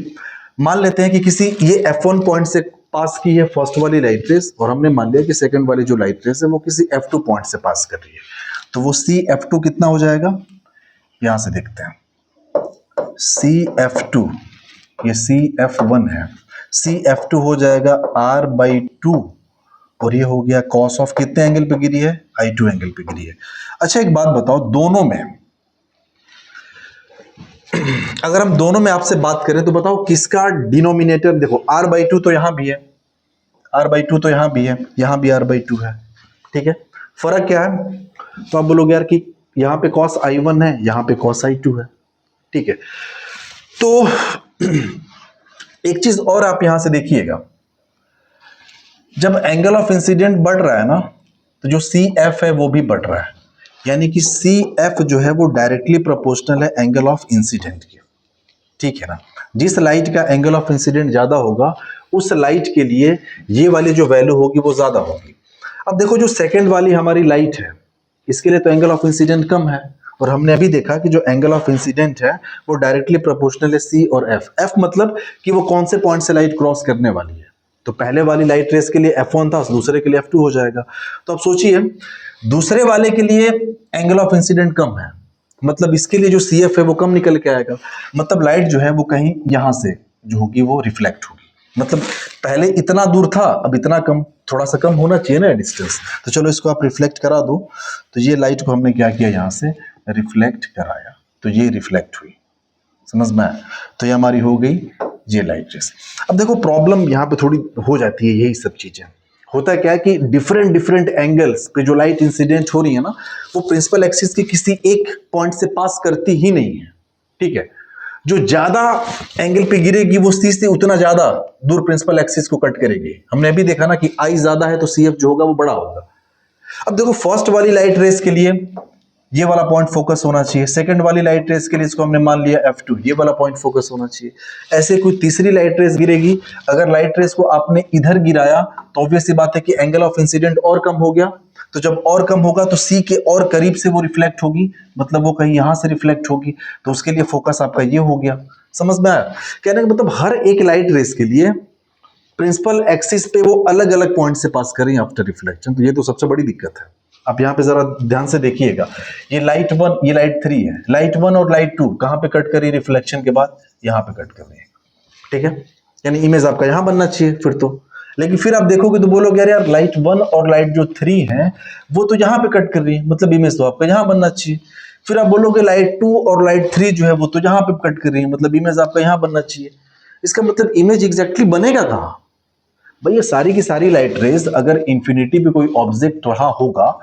मान लेते हैं कि किसी ये F1 पॉइंट से पास की है फर्स्ट वाली लाइट रेज, और हमने मान लिया कि सेकंड वाली जो लाइट रेज है वो किसी F2 पॉइंट से पास कर रही है, तो वो CF2 कितना हो जाएगा, यहां से देखते हैं CF2, ये CF1 है, CF2 हो जाएगा R/2, और ये हो गया कॉस ऑफ कितने एंगल पे गिरी है, I2 एंगल पे गिरी है। अच्छा एक बात बताओ, दोनों में अगर हम दोनों में आपसे बात करें तो बताओ किसका डिनोमिनेटर, देखो R/2 तो यहां भी है, R/2 तो यहां भी है, यहां भी R/2 है, ठीक है, फर्क क्या है, तो आप बोलोगे यार कि यहां पे cos I1 है, यहां पे cos I2 है, ठीक है। तो एक चीज और आप यहां से देखिएगा, जब एंगल ऑफ इंसिडेंट बढ़ रहा है ना, तो जो CF है वो भी बढ़ रहा है, यानी कि CF जो है वो डायरेक्टली प्रोपोर्शनल है एंगल ऑफ इंसिडेंट के, ठीक है ना। जिस लाइट का एंगल ऑफ इंसिडेंट ज्यादा होगा उस लाइट के लिए ये वाली जो वैल्यू होगी वो ज्यादा होगी। अब देखो जो सेकंड वाली हमारी लाइट है इसके लिए तो एंगल ऑफ इंसिडेंट कम है, और हमने अभी देखा कि जो एंगल ऑफ इंसिडेंट है वो डायरेक्टली प्रोपोर्शनल है C और F मतलब कि वो कौन से पॉइंट से लाइट क्रॉस करने वाली है, तो पहले वाली लाइट रेस के लिए F1 था, दूसरे के लिए F2 हो जाएगा। तो अब सोचिए दूसरे वाले के लिए एंगल ऑफ इंसिडेंट कम है, मतलब इसके लिए जो CF है वो कम निकल के आएगा, मतलब लाइट जो है वो कहीं यहां से जो होगी वो रिफ्लेक्ट होगी, मतलब पहले इतना दूर था अब इतना कम, थोड़ा सा कम होना चाहिए ना डिस्टेंस, तो चलो इसको आप रिफ्लेक्ट करा दो। तो ये लाइट को हमने क्या किया, यहां से रिफ्लेक्ट कराया, तो ये रिफ्लेक्ट हुई, समझ में आया, तो ये हमारी हो गई ये लाइट रेस। अब देखो प्रॉब्लम यहाँ पे थोड़ी हो जाती है, यही सब चीजें होता क्या है कि डिफरेंट डिफरेंट एंगल्स पे जो लाइट इंसिडेंट हो रही है ना वो प्रिंसिपल एक्सिस के किसी एक पॉइंट से पास करती ही नहीं है, ठीक है। जो ज्यादा एंगल पे गिरेगी वो C से उतना ज्यादा दूर प्रिंसिपल एक्सिस को कट करेगी। हमने अभी देखा ना कि I ज्यादा है तो CF जो होगा वो बड़ा होगा। अब देखो फर्स्ट वाली लाइट रेस के लिए ये वाला पॉइंट फोकस होना चाहिए, सेकंड वाली लाइट रेस के लिए इसको हमने मान लिया F2, ये वाला पॉइंट फोकस होना चाहिए। ऐसे कोई तीसरी लाइट रेस गिरेगी, अगर लाइट रेस को आपने इधर गिराया तो ऑब्वियस सी बात है कि एंगल ऑफ इंसिडेंट और कम हो गया, तो जब और कम होगा तो C के और करीब से वो रिफ्लेक्ट होगी, मतलब वो कहीं यहां से रिफ्लेक्ट होगी, तो उसके लिए फोकस आपका ये हो गया। समझ में आया कहने का मतलब, हर एक लाइट रेस के लिए प्रिंसिपल एक्सिस पे वो अलग अलग पॉइंट से पास करें आफ्टर रिफ्लेक्शन, तो ये तो सबसे बड़ी दिक्कत है। आप यहाँ पे जरा ध्यान से देखिएगा, ये लाइट 1 ये लाइट 3 है, लाइट 1 और लाइट 2 कहां पे कट करी रिफ्लेक्शन के बाद, यहां पे कट कर रही है, ठीक है, यानी इमेज आपका यहां बनना चाहिए फिर तो। लेकिन फिर आप देखोगे तो बोलोगे यार यार लाइट 1 और लाइट जो 3 है वो तो यहां पे कट कर रही है, मतलब इमेज तो आपका यहां बनना चाहिए। फिर आप बोलोगे लाइट 2 और लाइट 3 जो है वो तो यहां पे कट कर रही है, मतलब इमेज आपका यहां बनना चाहिए। इसका मतलब इमेज एग्जैक्टली बनेगा कहां भाई, ये सारी की सारी लाइट रेज अगर इंफिनिटी पे कोई ऑब्जेक्ट रहा होगा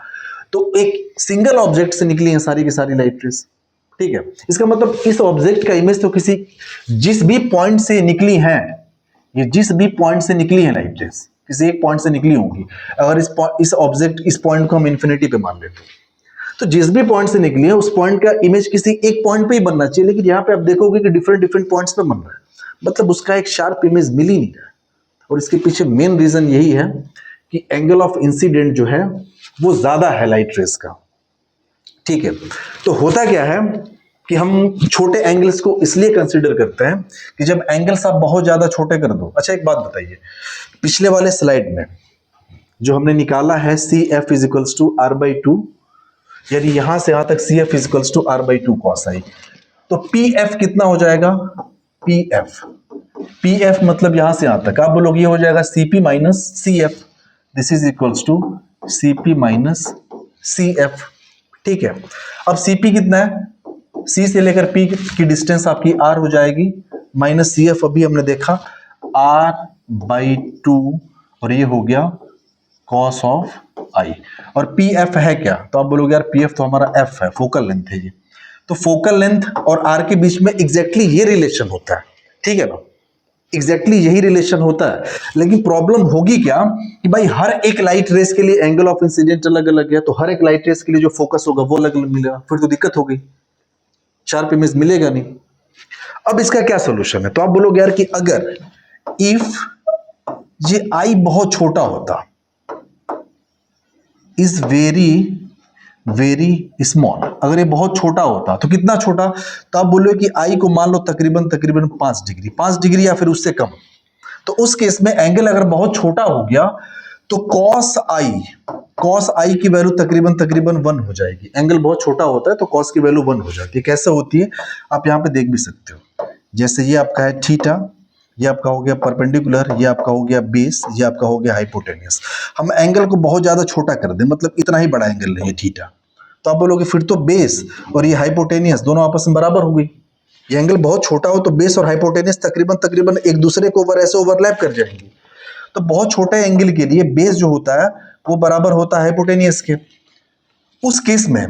तो एक सिंगल ऑब्जेक्ट से निकली है सारी की सारी लाइट रेज, ठीक है। इसका मतलब इस ऑब्जेक्ट का इमेज तो किसी जिस भी पॉइंट से निकली है, ये जिस भी पॉइंट से निकली है लाइट रेज किसी एक पॉइंट से निकली होंगी। अगर इस ऑब्जेक्ट इस पॉइंट को हम इंफिनिटी पे मान लेते हैं तो जिस भी पॉइंट से निकली है उस पॉइंट का इमेज किसी एक पॉइंट पे ही बनना चाहिए, लेकिन यहाँ पे आप देखोगे कि डिफरेंट डिफरेंट पॉइंट्स पे बन रहा है, मतलब उसका एक शार्प इमेज मिल ही नहीं रहा है। और इसके पीछे मेन रीजन यही है कि एंगल ऑफ इंसिडेंट जो है वो ज्यादा है लाइट रेस का, ठीक है। तो होता क्या है कि हम छोटे एंगल्स को इसलिए कंसीडर करते हैं कि जब एंगल्स आप बहुत ज्यादा छोटे कर दो। अच्छा एक बात बताइए, पिछले वाले स्लाइड में जो हमने निकाला है CF इजिकल्स टू R/2, यानी यहां से यहां तक CF is equals to R/2 cos I, तो PF कितना हो जाएगा, PF मतलब यहां से यहां तक आप बोलोगे ये हो जाएगा CP minus CF, this is equals to CP minus CF, ठीक है। अब CP कितना है, C से लेकर P की डिस्टेंस आपकी R हो जाएगी, माइनस CF अभी हमने देखा R/2, और ये हो गया cos ऑफ I, और PF है क्या, तो आप बोलोगे यार PF तो हमारा F है, फोकल लेंथ है ये, तो फोकल लेंथ और R के बीच में एग्जैक्टली ये रिलेशन होता है, ठीक है ना। एग्जैक्टली यही रिलेशन होता है, लेकिन प्रॉब्लम होगी क्या कि भाई हर एक लाइट रेस के लिए एंगल ऑफ इंसिडेंट अलग अलग है, तो हर एक लाइट रेस के लिए जो फोकस होगा वो अलग अलग मिलेगा, फिर तो दिक्कत हो गई, शार्प इमेज मिलेगा नहीं। अब इसका क्या सोल्यूशन है? तो आप बोलोगे यार कि अगर इफ ये आई बहुत छोटा होता, इज वेरी वेरी स्मॉल, अगर ये बहुत छोटा होता तो कितना छोटा, तो आप बोलोगे कि आई को मान लो तकरीबन तकरीबन 5 डिग्री या फिर उससे कम, तो उस केस में एंगल अगर बहुत छोटा हो गया तो कॉस आई की वैल्यू तकरीबन तकरीबन 1 हो जाएगी। एंगल बहुत छोटा होता है तो कॉस की वैल्यू 1 हो जाती है। कैसे होती है आप यहां पे देख भी सकते हो, जैसे ये आपका है थीटा, ये आपका हो गया परपेंडिकुलर, ये आपका हो गया बेस, ये आपका हो गया हाइपोटेनियस। हम एंगल को बहुत ज्यादा छोटा कर दें, मतलब इतना ही बड़ा एंगल नहीं है थीटा, तो आप बोलोगे फिर तो बेस और ये हाइपोटेनियस दोनों आपस में बराबर हो गई। ये एंगल बहुत छोटा हो तो बेस और हाइपोटेनियस तकरीबन तकरीबन एक दूसरे को ऐसे ओवरलैप कर जाएंगे, तो बहुत छोटे एंगल के लिए बेस जो होता है वो बराबर होता है हाइपोटेनियस के। उस केस में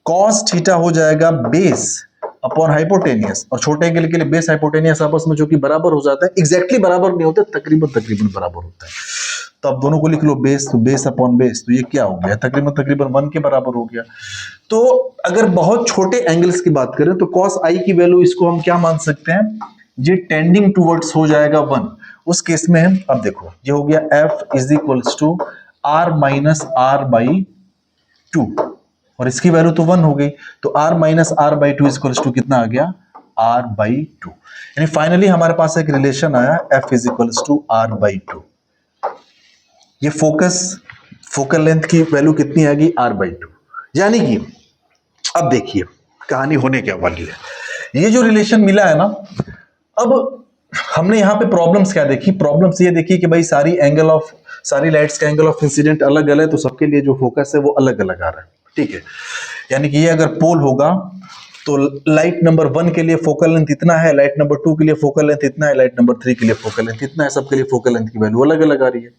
कॉस थीटा हो जाएगा बेस अपॉन हाइपोटेनियस, और छोटे एंगल के लिए बेस हाइपोटेनियस आपस में जो कि बराबर हो जाता है, एग्जैक्टली बराबर नहीं होता, तकरीबन तकरीबन बराबर होता है। तो आप दोनों को लिख लो बेस, तो बेस अपॉन बेस, तो ये क्या हो गया तकरीबन तकरीबन 1 के बराबर हो गया। तो अगर बहुत छोटे एंगल्स की बात करें तो कॉस आई की वैल्यू इसको हम क्या मान सकते हैं, ये टेंडिंग टूवर्ड्स हो जाएगा 1। उस केस में अब देखो ये हो गया F is equals to R minus R by 2, और इसकी वैल्यू तो 1 हो गई, तो r minus R by 2 equals to कितना आ गया r बाई 2। यानी फाइनली हमारे पास एक रिलेशन आया f is equals to r by 2। ये फोकल लेंथ की वैल्यू कितनी आएगी r बाई 2। यानी कि अब देखिए कहानी होने क्या वाली है, ये जो रिलेशन मिला है ना, अब हमने यहां पे प्रॉब्लम्स क्या देखी, प्रॉब्लम्स ये देखी कि भाई सारी लाइट्स का एंगल ऑफ इंसिडेंट अलग अलग है, तो सबके लिए जो फोकस है वो अलग अलग आ रहा है, ठीक है। यानी कि ये अगर पोल होगा तो लाइट नंबर 1 के लिए फोकल लेंथ इतना है, लाइट नंबर 2 के लिए फोकल लेंथ इतना है, लाइट नंबर 3 के लिए फोकल लेंथ इतना है, सबके लिए फोकल लेंथ की वैल्यू अलग अलग आ रही है।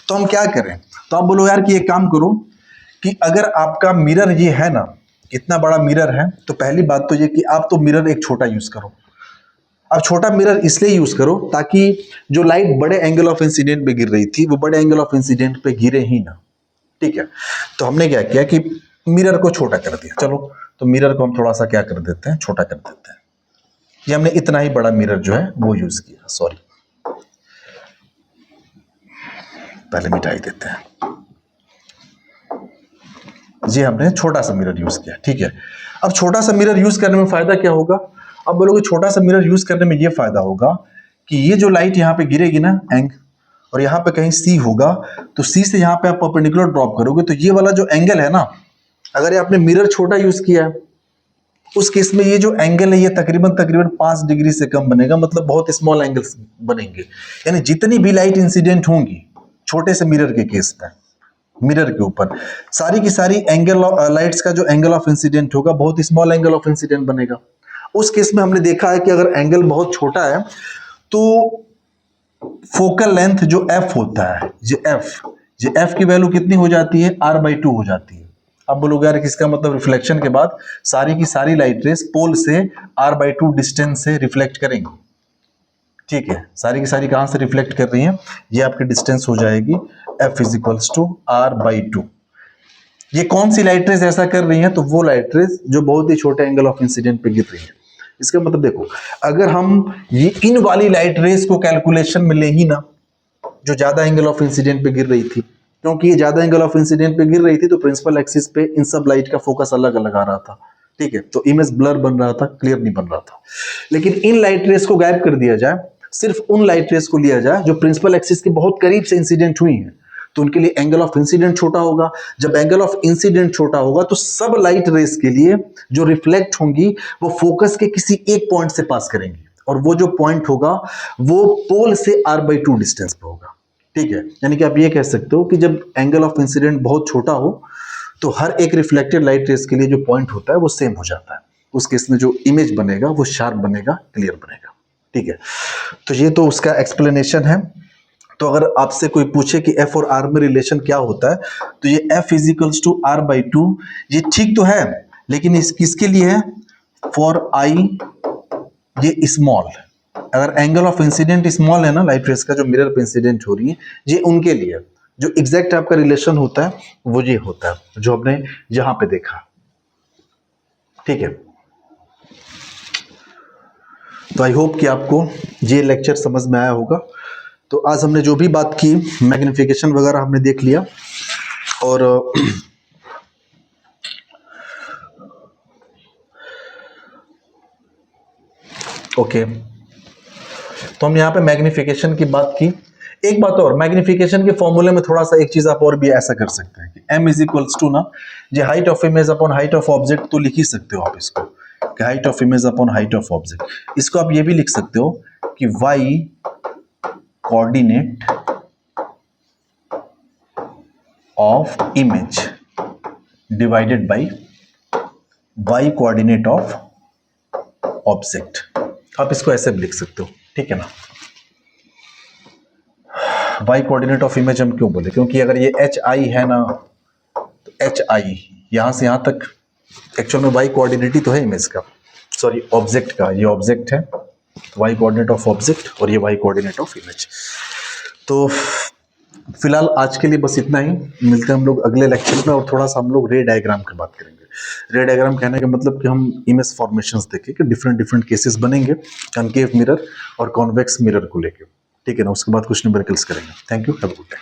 तो हम क्या करें, तो आप बोलो यार कि एक काम करो कि अगर आपका मिरर ये है ना, इतना बड़ा मिरर है, तो पहली बात तो ये कि आप तो मिरर एक छोटा यूज करो। अब छोटा मिरर इसलिए यूज करो ताकि जो लाइट बड़े एंगल ऑफ इंसिडेंट पे गिर रही थी वो बड़े एंगल ऑफ इंसिडेंट पे गिरे ही ना, ठीक है। तो हमने क्या किया कि मिरर को छोटा कर दिया। चलो तो मिरर को हम थोड़ा सा क्या कर देते हैं, छोटा कर देते हैं। ये हमने इतना ही बड़ा मिरर जो है वो यूज किया, सॉरी पहले मिटाई देते हैं, ये हमने छोटा सा मिरर यूज किया, ठीक है। अब छोटा सा मिरर यूज करने में फायदा क्या होगा, अब बोलोगे छोटा सा मिरर यूज करने में ये फायदा होगा कि ये जो लाइट यहाँ पे गिरेगी ना और यहाँ पे कहीं सी होगा, तो सी से यहाँ पे आप परपेंडिकुलर ड्रॉप करोगे, तो ये वाला जो एंगल है ना, अगर ये आपने मिरर छोटा यूज किया है उस केस में ये जो एंगल है ये तकरीबन तकरीबन 5 डिग्री से कम बनेगा, मतलब बहुत स्मॉल एंगल्स बनेंगे। यानी जितनी भी लाइट इंसिडेंट होंगी छोटे से मिरर के केस में, मिरर के ऊपर सारी की सारी एंगल लाइट्स का जो एंगल ऑफ इंसिडेंट होगा बहुत स्मॉल एंगल ऑफ इंसिडेंट बनेगा। उस केस में हमने देखा है कि अगर एंगल बहुत छोटा है तो फोकल लेंथ जो f होता है, ये f की वैल्यू कितनी हो जाती है, r बाई 2 हो जाती है। अब बोलोगे यार किसका मतलब रिफ्लेक्शन के बाद सारी की सारी लाइट रेस पोल से r बाई 2 डिस्टेंस से रिफ्लेक्ट करेंगी, ठीक है। सारी की सारी कहां से रिफ्लेक्ट कर रही हैं, ये आपकी डिस्टेंस हो जाएगी f is equals to r by 2। ये कौन सी लाइट रेस ऐसा कर रही हैं, तो वो लाइट रेस जो बहुत ही छोटे एंगल ऑफ इंसिडेंट पे गिर रही है। इसका मतलब देखो अगर हम ये इन वाली लाइट रेस को कैलकुलेशन में ले ही ना, जो ज्यादा एंगल ऑफ इंसिडेंट पे गिर रही थी, क्योंकि ये ज्यादा एंगल ऑफ इंसिडेंट पे गिर रही थी तो प्रिंसिपल एक्सिस पे इन सब लाइट का फोकस अलग अलग आ रहा था, ठीक है। तो इमेज ब्लर बन रहा था, क्लियर नहीं बन रहा था। लेकिन इन लाइट रेस को गायब कर दिया जाए, सिर्फ उन लाइट रेस को लिया जाए जो प्रिंसिपल एक्सिस के बहुत करीब से इंसिडेंट हुई हैं, तो उनके लिए एंगल ऑफ इंसिडेंट छोटा होगा। जब एंगल ऑफ इंसिडेंट छोटा होगा तो सब लाइट रेस के लिए जो रिफ्लेक्ट होंगी वो फोकस के किसी एक पॉइंट से पास करेंगी, और वो जो पॉइंट होगा वो पोल से r बाई 2 डिस्टेंस पे होगा, ठीक है। यानी कि आप ये कह सकते हो कि जब एंगल ऑफ इंसिडेंट बहुत छोटा हो तो हर एक रिफ्लेक्टेड लाइट रेस के लिए जो पॉइंट होता है वो सेम हो जाता है। उस केस में जो इमेज बनेगा वो शार्प बनेगा, क्लियर बनेगा, ठीक है। तो ये तो उसका एक्सप्लेनेशन है। तो अगर आपसे कोई पूछे कि f और r में रिलेशन क्या होता है, तो ये f is equals to r by 2, ये ठीक तो है, लेकिन किसके लिए है, फॉर i ये स्मॉल, अगर एंगल ऑफ इंसिडेंट स्मॉल है ना लाइट रेस का, जो मिरर पे इंसिडेंट हो रही है, ये उनके लिए जो एग्जैक्ट आपका रिलेशन होता है वो ये होता है जो हमने यहां पे देखा। ठीक है, तो आई होप कि आपको ये लेक्चर समझ में आया होगा। तो आज हमने जो भी बात की, मैग्निफिकेशन वगैरह हमने देख लिया, और ओके, तो हम यहाँ पे मैग्निफिकेशन की बात की। एक बात और, मैग्निफिकेशन के फॉर्मूले में थोड़ा सा एक चीज आप और भी ऐसा कर सकते हैं कि m इज इक्वल्स टू ना, जो height of image upon height of object, तो लिख ही सकते हो आप इसको कि height of image upon height of object. इसको आप ये भी लिख सकते हो कि y coordinate of image divided by y coordinate of object. आप इसको ऐसे भी लिख सकते हो, ठीक है ना। y कोऑर्डिनेट ऑफ इमेज हम क्यों बोले, क्योंकि अगर ये एच आई है ना, तो एच आई यहां से यहां तक एक्चुअल में y कोऑर्डिनेट ही तो है इमेज का, सॉरी ऑब्जेक्ट का। ये ऑब्जेक्ट है, y कोऑर्डिनेट ऑफ ऑब्जेक्ट, और ये y कोऑर्डिनेट ऑफ इमेज। तो फिलहाल आज के लिए बस इतना ही, मिलते हैं हम लोग अगले लेक्चर में, और थोड़ा सा हम लोग रे डायग्राम की बात करेंगे। रे डायग्राम कहने का मतलब कि हम इमेज फॉर्मेशंस देखें कि डिफरेंट डिफरेंट केसेस बनेंगे कनकेव मिरर और कॉन्वेक्स मिरर को लेके, ठीक है ना। उसके बाद कुछ न्यूमेरिकल्स करेंगे। Thank you, have a good day.